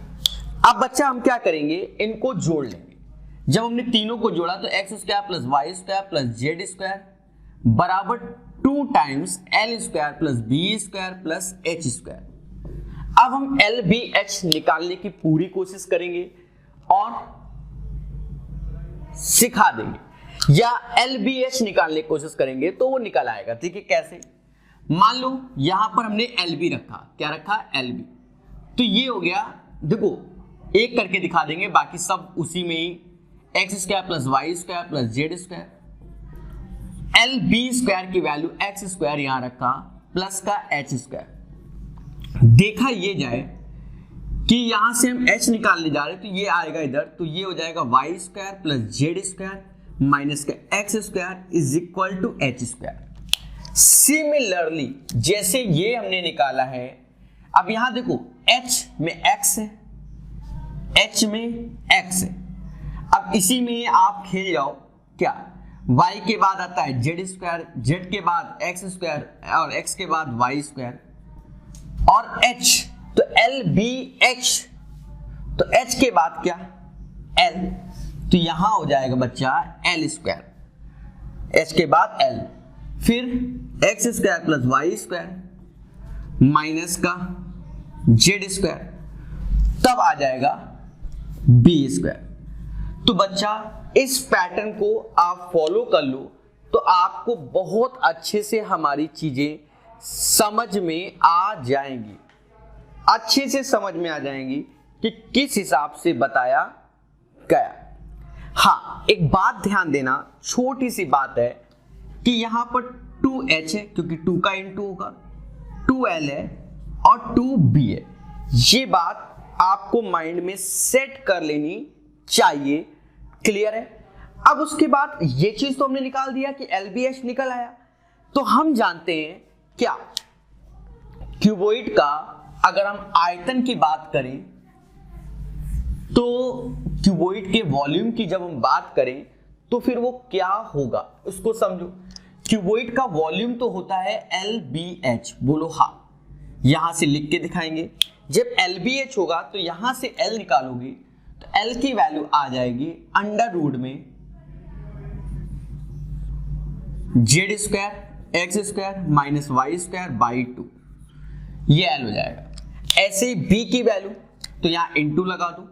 अब बच्चा हम क्या करेंगे, इनको जोड़ लेंगे। जब हमने तीनों को जोड़ा तो x square plus y square plus z square बराबर 2 times L square plus B square plus H square. अब हम एल बी एच निकालने की पूरी कोशिश करेंगे और सिखा देंगे, या एल बी एच निकालने की कोशिश करेंगे तो वो निकल आएगा। ठीक है, कैसे, मान लो यहां पर हमने एल बी रखा, क्या रखा, एल बी, तो ये हो गया। देखो एक करके दिखा देंगे, बाकी सब उसी में ही, x square plus y square plus z square. L b square की वैल्यू एक्स स्क्वायर यहां रखा प्लस का एच स्क्वायर। देखा ये जाए कि यहां से हम एच निकालने जा रहे हैं, तो ये आएगा इधर, तो ये हो जाएगा y square plus z square minus का x square is equal to h square. Similarly जैसे ये हमने निकाला है, अब यहां देखो एच में एक्स है, H में x है। अब इसी में आप खेल जाओ, क्या, y के बाद आता है जेड स्क्वायर, जेड के बाद एक्स स्क्वायर और x के बाद वाई स्क्वायर और h, तो एल बी एच, तो h के बाद क्या, l, तो यहां हो जाएगा बच्चा एल स्क्वायर, h के बाद l, फिर x square plus y square minus का जेड स्क्वायर, तब आ जाएगा बी स्क्वायर। तो बच्चा इस पैटर्न को आप फॉलो कर लो तो आपको बहुत अच्छे से हमारी चीजें समझ में आ जाएंगी, अच्छे से समझ में आ जाएंगी कि किस हिसाब से बताया गया। हाँ, एक बात ध्यान देना, छोटी सी बात है कि यहां पर 2h है क्योंकि 2 का इंटू होगा, 2l है और 2b है। ये बात आपको माइंड में सेट कर लेनी चाहिए। क्लियर है। अब उसके बाद ये चीज तो हमने निकाल दिया कि LBH निकल आया, तो हम जानते हैं क्या, क्यूबॉइड का अगर हम आयतन की बात करें तो क्यूबॉइड के वॉल्यूम की जब हम बात करें तो फिर वो क्या होगा उसको समझो। क्यूबॉइड का वॉल्यूम तो होता है LBH, बोलो हाँ, यहां से लिख के दिखाएंगे। जब LBH होगा तो यहां से L निकालोगे तो L की वैल्यू आ जाएगी अंडर रूट में Z square x square minus y square by 2, ये L हो जाएगा। ऐसे ही B की वैल्यू तो यहां इंटू लगा दो,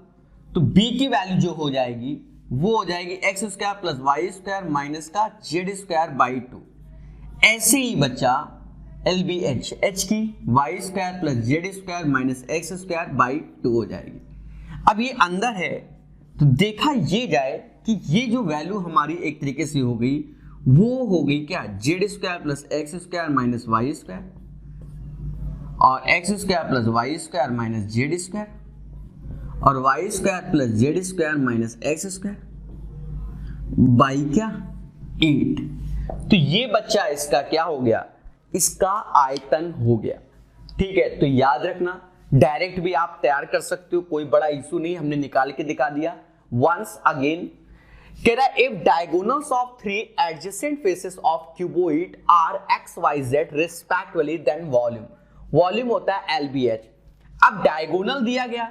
तो B की वैल्यू जो हो जाएगी वो हो जाएगी x square plus y square minus का Z स्क्वायर बाई 2। ऐसे ही बच्चा LBH, H की y square plus Z square minus x square by 2 हो जाएगी। अब ये अंदर है तो देखा ये जाए कि ये जो वैल्यू हमारी एक तरीके से हो गई वो हो गई क्या, Z square plus x square minus y square और x square plus y square minus Z square और y square plus Z square minus x square by क्या 8। तो ये बच्चा इसका क्या हो गया, इसका आयतन हो गया। ठीक है, तो याद रखना डायरेक्ट भी आप तैयार कर सकते हो, कोई बड़ा इशू नहीं, हमने निकाल के दिखा दिया। वंस अगेन कह रहा है if diagonals of 3 adjacent faces of cuboid are x y z respectively then volume, volume होता है LBH। अब डायगोनल दिया गया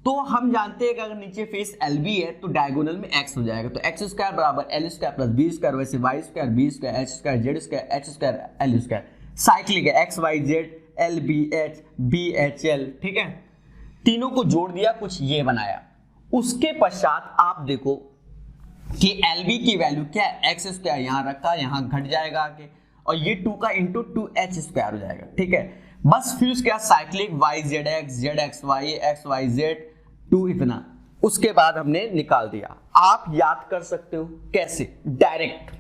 तो हम जानते हैं कि अगर नीचे फेस LB है तो डायगोनल में x हो जाएगा, तो एक्स स्क्वायर बराबर L square plus B square, वैसे y square B square H square Z square H square L square, cyclic है x y z LBH BHL। ठीक है, तीनों को जोड़ दिया, कुछ ये बनाया। उसके पश्चात आप देखो कि LB की वैल्यू क्या है, एक्स स्क्वायर यहां रखा, यहां घट जाएगा आके, और ये 2 का इंटू 2H स्क्वायर हो जाएगा। ठीक है, बस फिर उसके बाद साइक्लिक YZX ZXY XYZ 2 इतना, उसके बाद हमने निकाल दिया। आप याद कर सकते हो कैसे, डायरेक्ट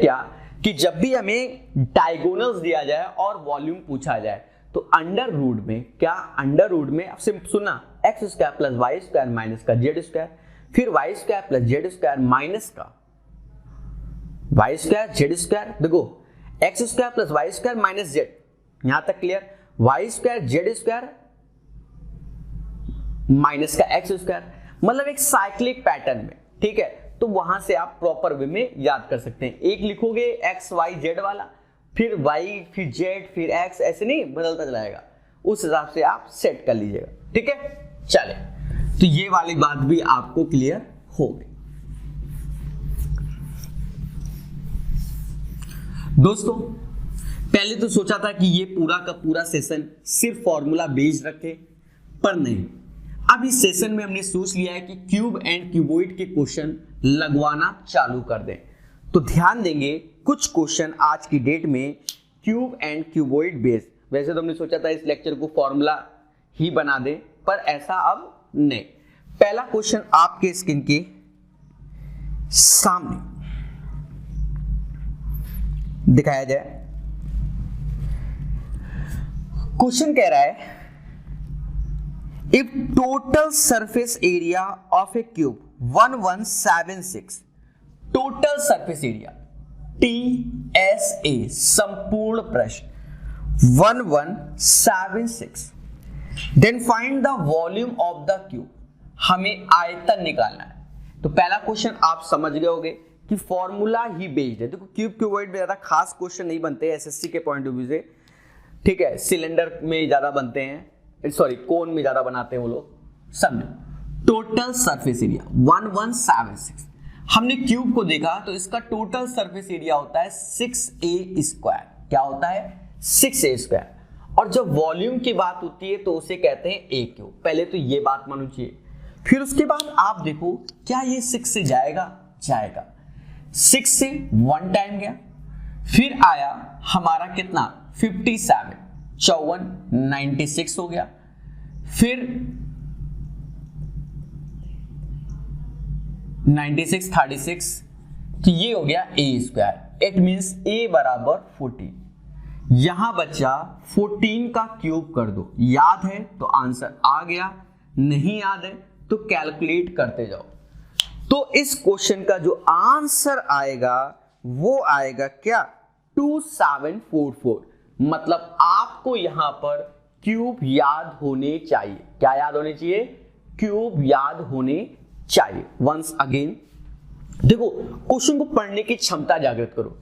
क्या कि जब भी हमें डायगोनल्स दिया जाए और वॉल्यूम पूछा जाए तो अंडर रूट में क्या, अंडर रूट में आपसे सुना x square plus y square minus का Z स्क्वायर, फिर y square plus Z square minus का वाई स्क्वायर Z स्क्वायर, देखो x square plus y square minus Z, यहां तक clear, y square Z square minus का x square, मतलब एक cyclic pattern में। ठीक है, तो वहां से आप प्रॉपर वे में याद कर सकते हैं। एक लिखोगे एक्स वाई जेड वाला, फिर वाई फिर जेड फिर एक्स, ऐसे नहीं बदलता चलाएगा, उस हिसाब से आप सेट कर लीजिएगा। ठीक है, चले, तो ये वाली बात भी आपको क्लियर हो गई। दोस्तों पहले तो सोचा था कि ये पूरा का पूरा सेशन सिर्फ फॉर्मूला बेस्ड रखे, पर नहीं, अब इस सेशन में हमने सोच लिया है कि क्यूब एंड क्यूबॉइड के क्वेश्चन लगवाना चालू कर दें। तो ध्यान देंगे कुछ क्वेश्चन आज की डेट में क्यूब एंड क्यूबॉइड बेस्ड, वैसे तो हमने सोचा था इस लेक्चर को फॉर्मूला ही बना दें, पर ऐसा अब नहीं। पहला क्वेश्चन आपके स्क्रीन के सामने दिखाया जाए। क्वेश्चन कह रहा है if total surface area of a cube 1176, total surface area TSA, संपूर्ण प्रश्न 1176, then find the volume of the cube, हमें आयतन निकालना है। तो पहला क्वेश्चन आप समझ गए होंगे कि फॉर्मूला ही बेस्ड है। देखो क्यूब क्यूबॉइड में ज्यादा खास क्वेश्चन नहीं बनते SSC के पॉइंट ऑफ व्यू से। ठीक है, सिलेंडर में ज्यादा बनते हैं, सॉरी कोन में ज्यादा बनाते हैं वो लोग। समझो, टोटल सरफेस एरिया 1176, हमने क्यूब को देखा तो इसका टोटल सरफेस एरिया होता है 6A स्क्वायर। क्या होता है? 6A square. और जब वॉल्यूम की बात होती है तो उसे कहते हैं A क्यूब। पहले तो ये बात माननी चाहिए। फिर उसके बाद आप देखो क्या ये 6 से जाएगा? जाएगा। 6 से 1 टाइम गया, फिर आया हमारा कितना 57, 54, 96 हो गया, फिर 96, 36, तो ये हो गया A square. It means A बराबर 14। यहां बच्चा 14 का क्यूब कर दो, याद है तो आंसर आ गया, नहीं याद है तो कैलकुलेट करते जाओ। तो इस क्वेश्चन का जो आंसर आएगा वो आएगा क्या 2744। मतलब आपको यहां पर क्यूब याद होने चाहिए। क्या याद होने चाहिए? क्यूब याद होने चाहिए। वंस अगेन देखो, क्वेश्चन को पढ़ने की क्षमता जागृत करो।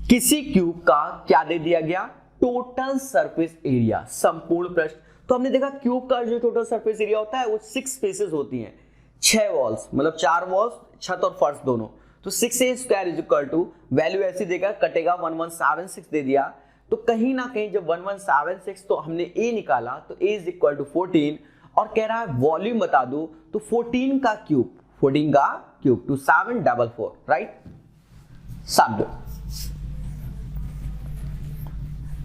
किसी क्यूब का क्या दे दिया गया? टोटल सरफेस एरिया, संपूर्ण पृष्ठ। तो हमने देखा क्यूब का जो टोटल सरफेस एरिया होता है वो 6 फेसेस होती हैं, 6 वॉल्स, मतलब 4 वॉल्स, छत और फर्श दोनों। तो 6a square is equal to, value ऐसी देगा, कटेगा 1176 दे दिया। तो कहीं ना कहीं जब 1176 तो हमने a निकाला तो a इज इक्वल टू 14, और कह रहा है वॉल्यूम बता दो, तो 14 का क्यूब, 14 का क्यूब 2744, राइट। साथ दो,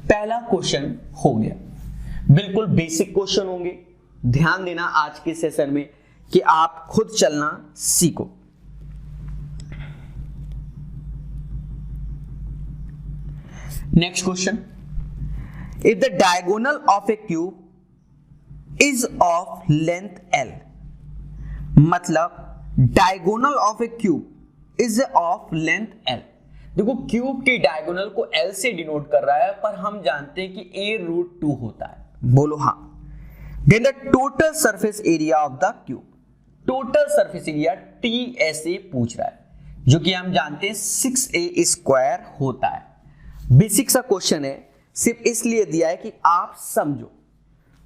पहला क्वेश्चन हो गया। बिल्कुल बेसिक क्वेश्चन होंगे, ध्यान देना आज के सेशन में कि आप खुद चलना सीखो। Next question, if the diagonal of a cube is of length L, मतलब diagonal of a cube is of length L। देखो क्यूब के डायगोनल को L से डिनोट कर रहा है, पर हम जानते हैं कि a√2 होता है। बोलो हाँ। Then the total surface area of the cube, total surface area TSA पूछ रहा है, जो कि हम जानते हैं 6a स्क्वायर होता है। बेसिक सा क्वेश्चन है, सिर्फ इसलिए दिया है कि आप समझो,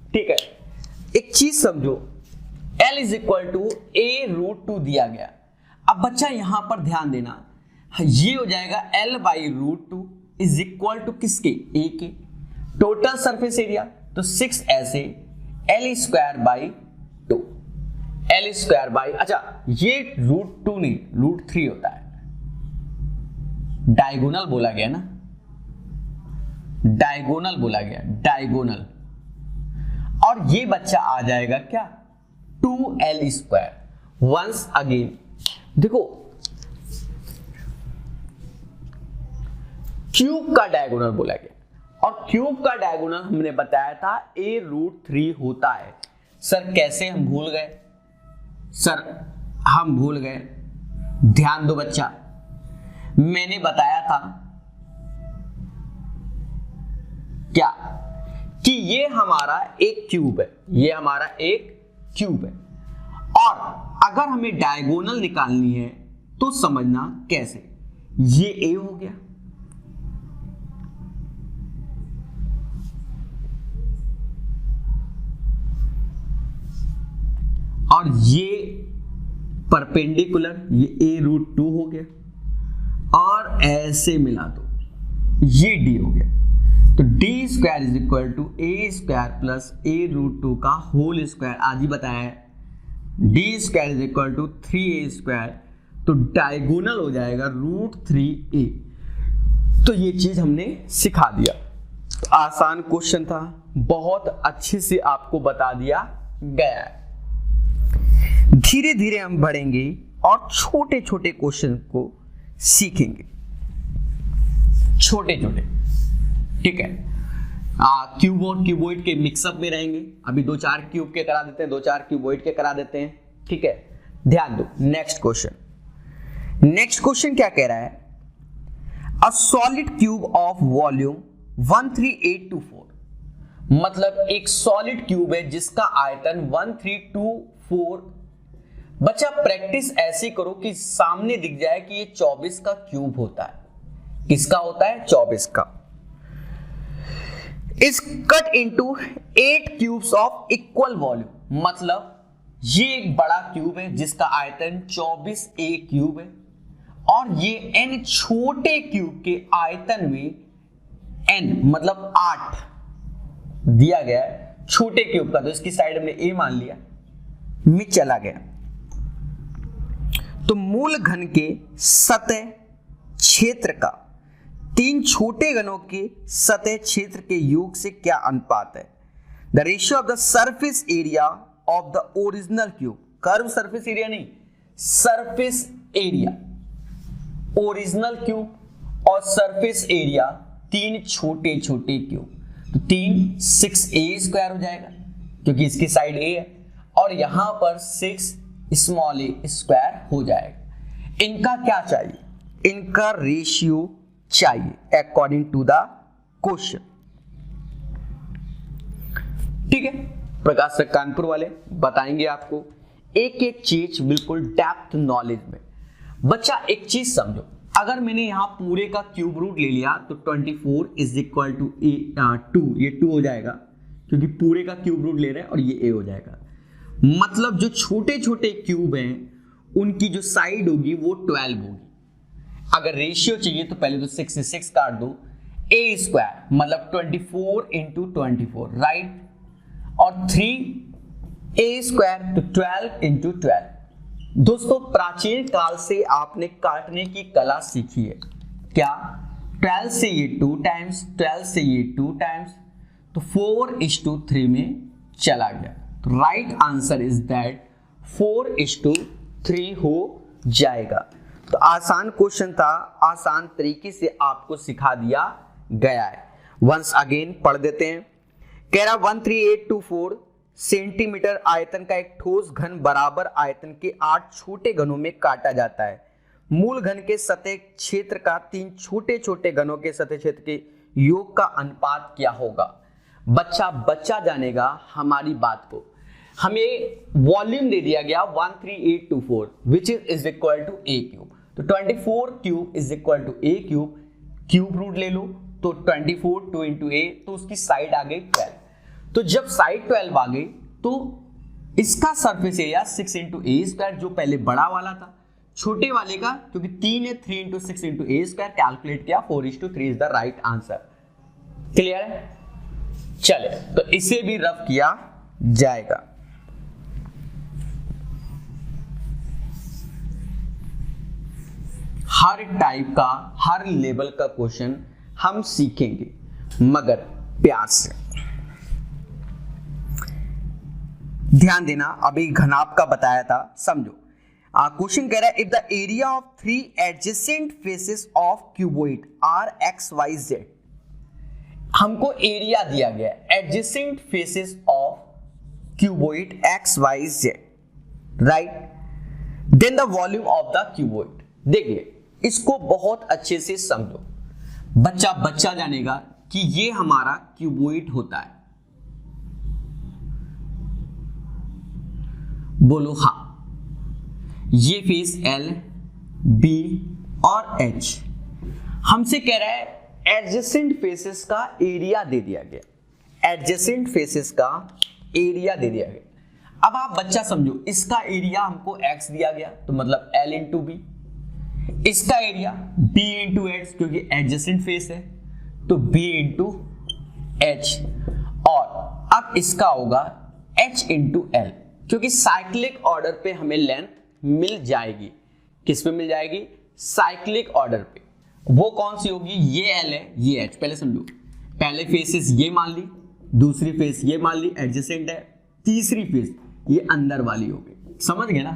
ठीक है। एक चीज समझो, L is equal to a√2 दिया गया। अब बच्चा यहां पर ध्यान देना, ये हो जाएगा L by √2 is equal to किसके? a के। टोटल सरफेस एरिया तो 6 ऐसे L square by 2, L square by, अच्छा ये √2 नहीं √3 होता है, डायगोनल बोला गया ना, डायगोनल बोला गया, डायगोनल। और ये बच्चा आ जाएगा क्या? 2L square. वंस अगेन देखो, क्यूब का डायगोनल बोला गया, और क्यूब का डायगोनल हमने बताया था a√3 होता है। सर कैसे हम भूल गए? सर हम भूल गए, ध्यान दो बच्चा, मैंने बताया था क्या कि ये हमारा एक क्यूब है, ये हमारा एक क्यूब है, और अगर हमें डायगोनल निकालनी है तो समझना कैसे। ये a हो गया, और ये परपेंडिकुलर, ये a√2 हो गया, और ऐसे मिला दो, ये d हो गया। तो d square is equal to a square plus a√2 का होल स्क्वायर, आज ही बताया है। d square is equal to 3a square, तो डायगोनल हो जाएगा √3a। तो ये चीज हमने सिखा दिया। तो आसान क्वेश्चन था, बहुत अच्छे से आपको बता दिया गया है। धीरे धीरे हम बढ़ेंगे और छोटे छोटे क्वेश्चन को सीखेंगे, छोटे छोटे, ठीक है। क्यूब और क्यूबॉइड के मिक्सअप में रहेंगे। अभी 2-4 क्यूब के करा देते हैं, 2-4 क्यूबॉइड के करा देते हैं, ठीक है। ध्यान दो, नेक्स्ट क्वेश्चन। नेक्स्ट क्वेश्चन क्या कह रहा है? A solid cube of volume 13824, मतलब एक सॉलिड क्यूब है जिसका आयतन 1324। बच्चा प्रैक्टिस ऐसी करो कि सामने दिख जाए कि ये 24 का क्यूब होता है। किसका होता है? 24 का। Is cut into 8 cubes of equal volume, मतलब ये एक बड़ा क्यूब है जिसका आयतन 24a क्यूब है, और ये n छोटे क्यूब के आयतन में n मतलब 8 दिया गया है छोटे क्यूब का। तो इसकी साइड हमने a मान लिया, में चला गया। तो मूल घन के सतह क्षेत्र का 3 छोटे घनों के सतह क्षेत्र के योग से क्या अनुपात है? The ratio of the surface area of the original cube, curve surface area नहीं, सरफेस एरिया, ओरिजिनल क्यूब और सरफेस एरिया 3 छोटे छोटे क्यूब। तो 3 6a स्क्वायर हो जाएगा क्योंकि इसकी साइड a है, और यहां पर 6 स्मॉल a स्क्वायर हो जाएगा। इनका क्या चाहिए? इनका रेशियो चाहिए अकॉर्डिंग टू द क्वेश्चन। ठीक है, प्रकाश सर कानपुर वाले बताएंगे आपको एक एक चीज बिल्कुल डेप्थ नॉलेज में। बच्चा एक चीज समझो, अगर मैंने यहाँ पूरे का क्यूब रूट ले लिया तो 24 इज इक्वल टू 2, ये 2 हो जाएगा क्योंकि पूरे का क्यूब रूट ले रहे हैं, और ये a हो जाएगा। मतलब जो छोटे छोटे क्यूब हैं उनकी जो साइड होगी वो 12 होगी। अगर रेशियो चाहिए तो पहले तो 6 से 6 काट दो, a स्क्वायर मतलब 24 इंटू 24, राइट, और 3 a स्क्वायर तो 12 इंटू 12। दोस्तों प्राचीन काल से आपने काटने की कला सीखी है क्या? 12 से ये 2 टाइम्स, 12 से ये 2 टाइम्स, तो 4:3 में चला गया। तो राइट आंसर इज दैट 4:3 हो जाएगा। तो आसान क्वेश्चन था, आसान तरीके से आपको सिखा दिया गया है। वंस अगेन पढ़ देते हैं। कह रहा 13824 सेंटीमीटर आयतन का एक ठोस घन बराबर आयतन के 8 छोटे घनों में काटा जाता है। मूल घन के सतह क्षेत्र का 3 छोटे छोटे घनों के सतह क्षेत्र के योग का अनुपात क्या होगा? बच्चा जानेगा हमारी बात को। हमें वॉल्यूम दे दिया गया 13824 which is equal to a cube, तो 24 cube is equal to a cube, cube root ले लो तो 24 2 इंटू a, तो उसकी साइड आ गई 12। तो जब साइड 12 आ गई तो इसका सरफेस एरिया 6 इंटू ए स्क्वायर, जो पहले बड़ा वाला था, छोटे वाले का क्योंकि 3 है 3 इंटू 6 इंटू ए स्क्वायर कैलकुलेट किया, 4:3 is the right answer. Clear है? चले तो इसे भी रफ किया जाएगा। हर टाइप का, हर लेवल का क्वेश्चन हम सीखेंगे मगर प्यार से। ध्यान देना, अभी घनाभ का बताया था, समझो। क्वेश्चन कह रहा है if the area of 3 adjacent faces of cuboid are x y z. हमको एरिया दिया गया है adjacent faces of cuboid x y z, right, then the volume of the cuboid. देखिए इसको बहुत अच्छे से समझो, बच्चा जानेगा कि ये हमारा क्यूबॉइड होता है। बोलो हाँ। ये फेस L, B और H हमसे कह रहा है एडजेसेंट फेसेस का एरिया दे दिया गया, एडजेसेंट फेसेस का एरिया दे दिया गया। अब आप बच्चा समझो, इसका एरिया हमको x दिया गया तो मतलब L इंटू बी, इसका एरिया B इंटू एच क्योंकि एडजेसेंट फेस है तो B इंटू एच, और अब इसका होगा H इंटू L क्योंकि साइक्लिक ऑर्डर पे हमें लेंथ मिल जाएगी। किस पे मिल जाएगी? साइक्लिक ऑर्डर पे। वो कौन सी होगी? ये L है, ये H। पहले समझो, पहले फेसेस ये मान ली, दूसरी फेस ये मान ली एडजेसेंट है, तीसरी फेस ये अंदर वाली होगी। समझ गए ना?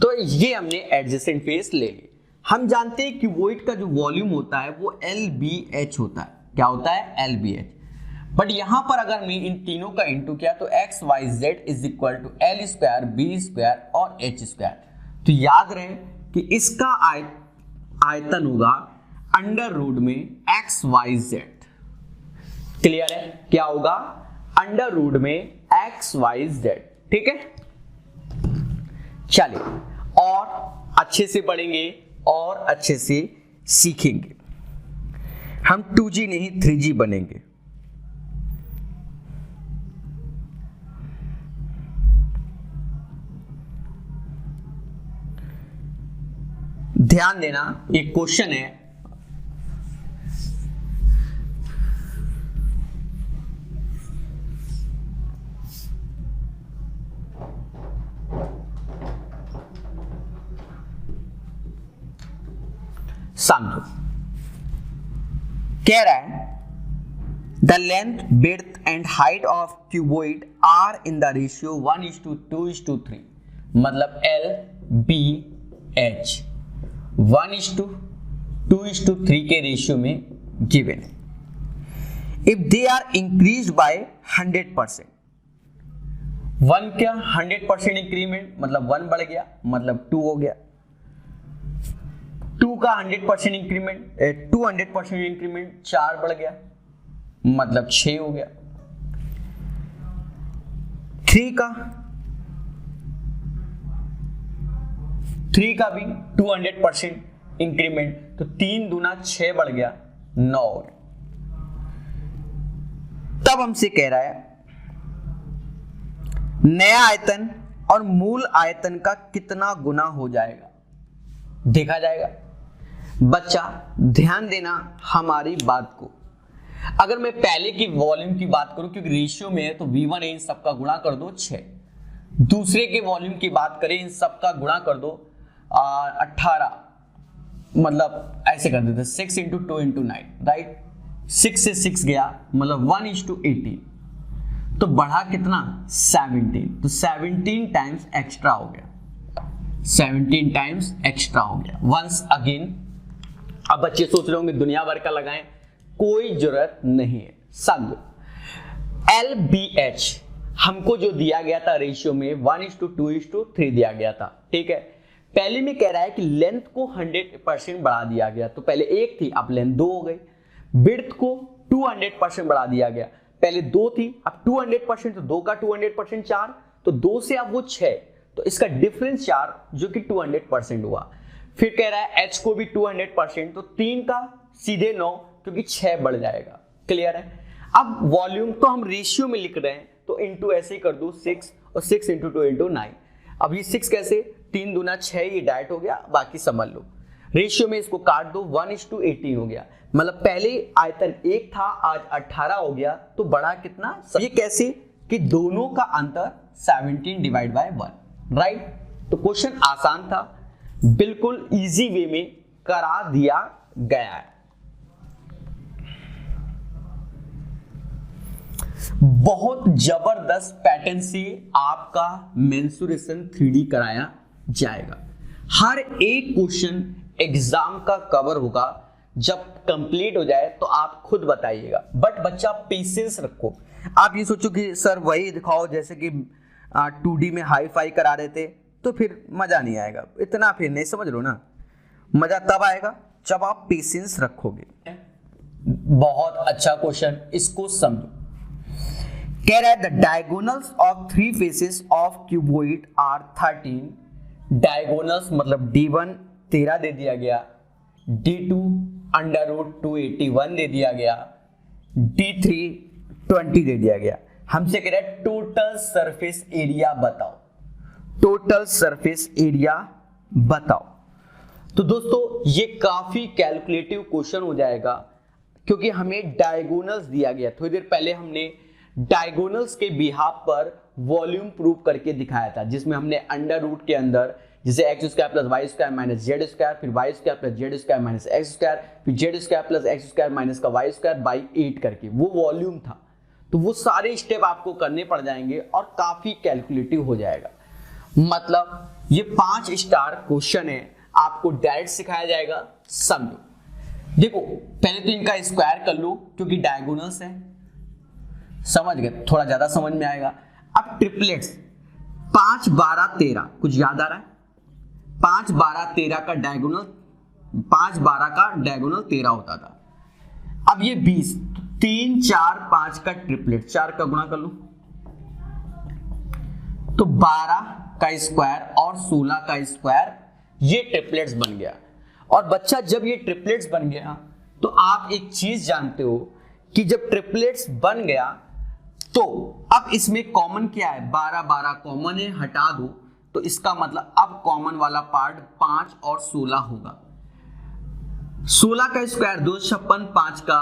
तो ये हमने एडजेसेंट फेस ले ली। हम जानते हैं क्यूबॉइड का जो वॉल्यूम होता है वो LBH होता है। क्या होता है? LBH। बट यहां पर अगर मैं इन तीनों का इंटू किया तो x y z is equal to L square, B square और H स्क्वायर। तो याद रहे कि इसका आयतन होगा अंडर रूट में एक्स वाई जेड। क्लियर है? क्या होगा? अंडर रूट में एक्स वाई जेड। ठीक है, चलिए और अच्छे से पढ़ेंगे और अच्छे से सीखेंगे। हम 2G नहीं 3G बनेंगे। ध्यान देना, एक क्वेश्चन है, समझो। कह रहा है the length, width and height of cuboid are in the ratio 1:2:3, मतलब LBH 1:2:3 के रेशियो में गिवन है। If they are increased by 100%, 1 क्या 100% इंक्रीमेंट मतलब 1 बढ़ गया मतलब 2 हो गया, 2 का 100% इंक्रीमेंट 200% इंक्रीमेंट 4 बढ़ गया मतलब 6 हो गया। 3 का भी 200% इंक्रीमेंट, तो 3 दूना 6 बढ़ गया 9। तब हमसे कह रहा है नया आयतन और मूल आयतन का कितना गुना हो जाएगा, देखा जाएगा। बच्चा ध्यान देना हमारी बात को। अगर मैं पहले की वॉल्यूम की बात करूं, क्योंकि रेशियो में है, तो V1 इन सबका गुणा कर दो 6। दूसरे के वॉल्यूम की बात करें, इन सबका गुणा कर दो 18, मतलब ऐसे कर देते 6 × 2 × 9, राइट। 6 से 6 गया, मतलब 1:18, तो बढ़ा कितना 17, तो 17 टाइम्स एक्स्ट्रा हो गया, 17 टाइम्स एक्स्ट्रा हो गया। वंस अगेन, अब बच्चे सोच रहे होंगे दुनिया भर का लगाएं, कोई जरूरत नहीं है। समझो LBH हमको जो दिया गया था रेशियो में 1:2:3 दिया गया था, ठीक है। पहले में कह रहा है कि लेंथ को 100% बढ़ा दिया गया, तो पहले 1 थी, अब लेंथ 2 हो गई। विड्थ को 200% बढ़ा दिया गया, पहले 2 थी, अब 200%, तो 2 का 200% 4, तो 2 से अब वो 6, तो इसका डिफरेंस 4 जो कि 200% हुआ। फिर कह रहा है H को भी 200%, तो 3 का सीधे 9, क्योंकि 6 बढ़ जाएगा। क्लियर है। अब वॉल्यूम तो हम रेशियो में लिख रहे हैं, तो इंटू ऐसे ही कर दो 6, और 6 × 2 × 9। अब ये 6 कैसे, 3 दूना 6, ये डायरेक्ट हो गया, बाकी समझ लो। रेशियो में इसको काट दो, 1:18 हो गया, मतलब पहले आयतन 1 था, आज 18 हो गया, तो बढ़ा कितना। ये कैसे कि दोनों का अंतर 17/1, राइट। तो क्वेश्चन आसान था, बिल्कुल इजी वे में करा दिया गया है। बहुत जबरदस्त पैटर्न से आपका मेंसुरेशन 3D कराया जाएगा। हर एक क्वेश्चन एग्जाम का कवर होगा, जब कंप्लीट हो जाए तो आप खुद बताइएगा। बट बच्चा पेशेंस रखो। आप ये सोचो कि सर वही दिखाओ जैसे कि 2D में हाई फाई करा रहे थे, तो फिर मजा नहीं आएगा। इतना फिर नहीं, समझ लो ना, मजा तब आएगा जब आप पेशेंस रखोगे। बहुत अच्छा क्वेश्चन, इसको समझो। कह रहा है the diagonals of 3 faces of cuboid are 13। Diagonals मतलब D1 13 दे दिया गया, D2 √281 दे दिया गया, D3 20 दे दिया गया। हमसे कह रहा है टोटल सरफेस एरिया बताओ, टोटल सरफेस एरिया बताओ। तो दोस्तों ये काफी कैलकुलेटिव क्वेश्चन हो जाएगा, क्योंकि हमें डायगोनल्स दिया गया। थोड़ी देर पहले हमने डायगोनल्स के बिहाफ पर वॉल्यूम प्रूव करके दिखाया था, जिसमें हमने अंडर रूट के अंदर जैसे x² + y² - z², फिर y² + z² - x², फिर z² + x² - का y² 8 करके वो वॉल्यूम था। तो वो सारे स्टेप आपको करने पड़ जाएंगे और काफी कैलकुलेटिव हो जाएगा। मतलब ये 5 स्टार क्वेश्चन है, आपको डायरेक्ट सिखाया जाएगा। समझो, देखो पहले तो इनका स्क्वायर कर लो, क्योंकि डायगोनल्स है, समझ गए, थोड़ा ज्यादा समझ में आएगा। अब ट्रिपलेट्स 5 12 13, कुछ याद आ रहा है? 5 12 13 का डायगोनल, 5 12 का डायगोनल 13 होता था। अब ये 20, 3 4 5 का ट्रिपलेट, 4 का गुणा कर लो, तो 12 का स्क्वायर और 16 का स्क्वायर, ये ट्रिपलेट्स बन गया। और बच्चा जब ये ट्रिपलेट्स बन गया, तो आप एक चीज जानते हो कि जब ट्रिपलेट्स बन गया, तो अब इसमें कॉमन क्या है, 12 12 कॉमन है, हटा दो, तो इसका मतलब अब कॉमन वाला पार्ट 5 और 16 होगा। 16 का स्क्वायर 256, 5 का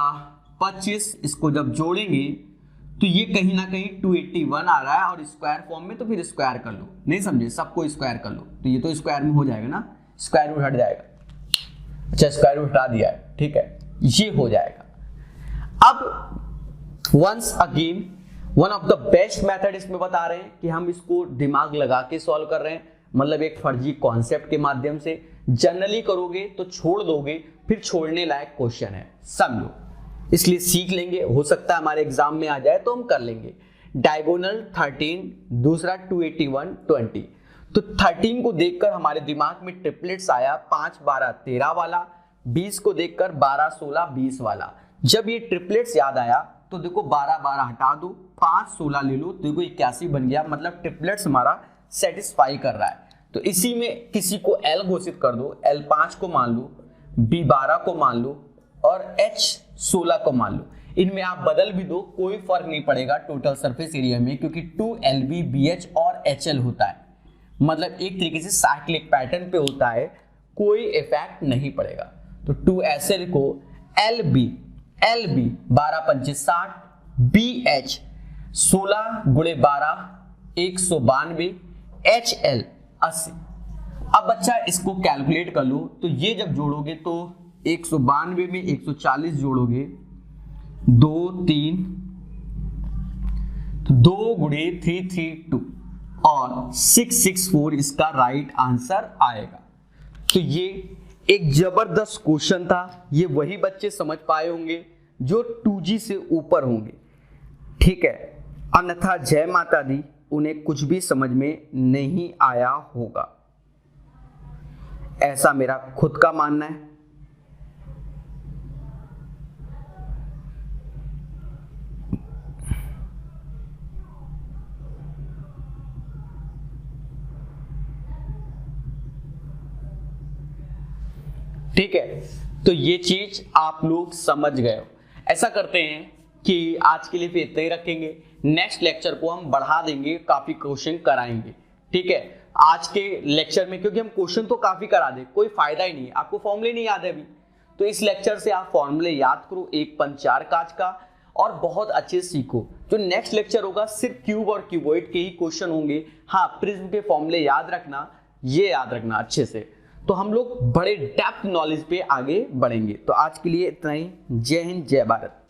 25, इसको जब जोड़ेंगे तो ये कहीं ना कहीं 281 आ रहा है, और स्क्वायर फॉर्म में, तो फिर स्क्वायर कर लो। नहीं समझे, सबको स्क्वायर कर लो, तो ये तो स्क्वायर में हो जाएगा ना, स्क्वायर रूट हट जाएगा। अच्छा, स्क्वायर रूट हटा दिया है, ठीक है, ये हो जाएगा। अब once again one of the best method इसमें बता रहे हैं कि हम इसको दिमाग लगा के सॉल्व कर रहे हैं, मतलब एक फर्जी कॉन्सेप्ट के माध्यम से। जनरली करोगे तो छोड़ दोगे, फिर छोड़ने लायक क्वेश्चन है, समझो, इसलिए सीख लेंगे। हो सकता है हमारे एग्जाम में आ जाए तो हम कर लेंगे। डायगोनल 13, दूसरा 281 20, तो 13 को देखकर हमारे दिमाग में ट्रिपलेट्स आया, 5 12 13 वाला, 20 को देखकर 12 16 20 वाला। जब ये ट्रिपलेट्स याद आया तो देखो 12 12 हटा दो, 5 16 ले लो, देखो 81 बन गया। मतलब ट्रिपलेट्स हमारा सेटिस्फाई कर रहा है। तो इसी में किसी को L घोषित कर दो, L5 को मान लो, B12 को मान लो और H16 को मान लो। इनमें आप बदल भी दो, कोई फर्क नहीं पड़ेगा टोटल सरफेस एरिया में, क्योंकि 2LB BH और HL होता है। मतलब एक तरीके से साइक्लिक पैटर्न पे होता है, कोई इफेक्ट नहीं पड़ेगा। तो 2SL को LB 12 पंचे 60, BH 16 गुणे 12 192, HL 80। अब बच्चा इसको कैलकुलेट कर लो। तो ये जब जोड़ोगे तो 192 में 140 जोड़ोगे, 2 3, तो 2 गुणे 332 और 664 इसका राइट आंसर आएगा। तो ये एक जबरदस्त क्वेश्चन था। ये वही बच्चे समझ पाए होंगे जो 2G से ऊपर होंगे, ठीक है। अन्यथा जय माता दी, उन्हें कुछ भी समझ में नहीं आया होगा, ऐसा मेरा खुद का मानना है। ठीक है, तो ये चीज आप लोग समझ गए हो। ऐसा करते हैं कि आज के लिए फिर इतना ही रखेंगे, नेक्स्ट लेक्चर को हम बढ़ा देंगे, काफी क्वेश्चन कराएंगे, ठीक है। आज के लेक्चर में क्योंकि हम क्वेश्चन तो काफी करा दे, कोई फायदा ही नहीं, आपको फॉर्मूले नहीं याद है अभी, तो इस लेक्चर से आप फॉर्मूले याद करो, 1 पंच 4 काज का, और बहुत अच्छे सीखो। जो नेक्स्ट लेक्चर होगा सिर्फ क्यूब और क्यूबॉइड के ही क्वेश्चन होंगे। हाँ, प्रिज्म के फॉर्मूले याद रखना, ये याद रखना अच्छे से, तो हम लोग बड़े डेप्थ नॉलेज पे आगे बढ़ेंगे। तो आज के लिए इतना ही। जय हिंद, जय भारत।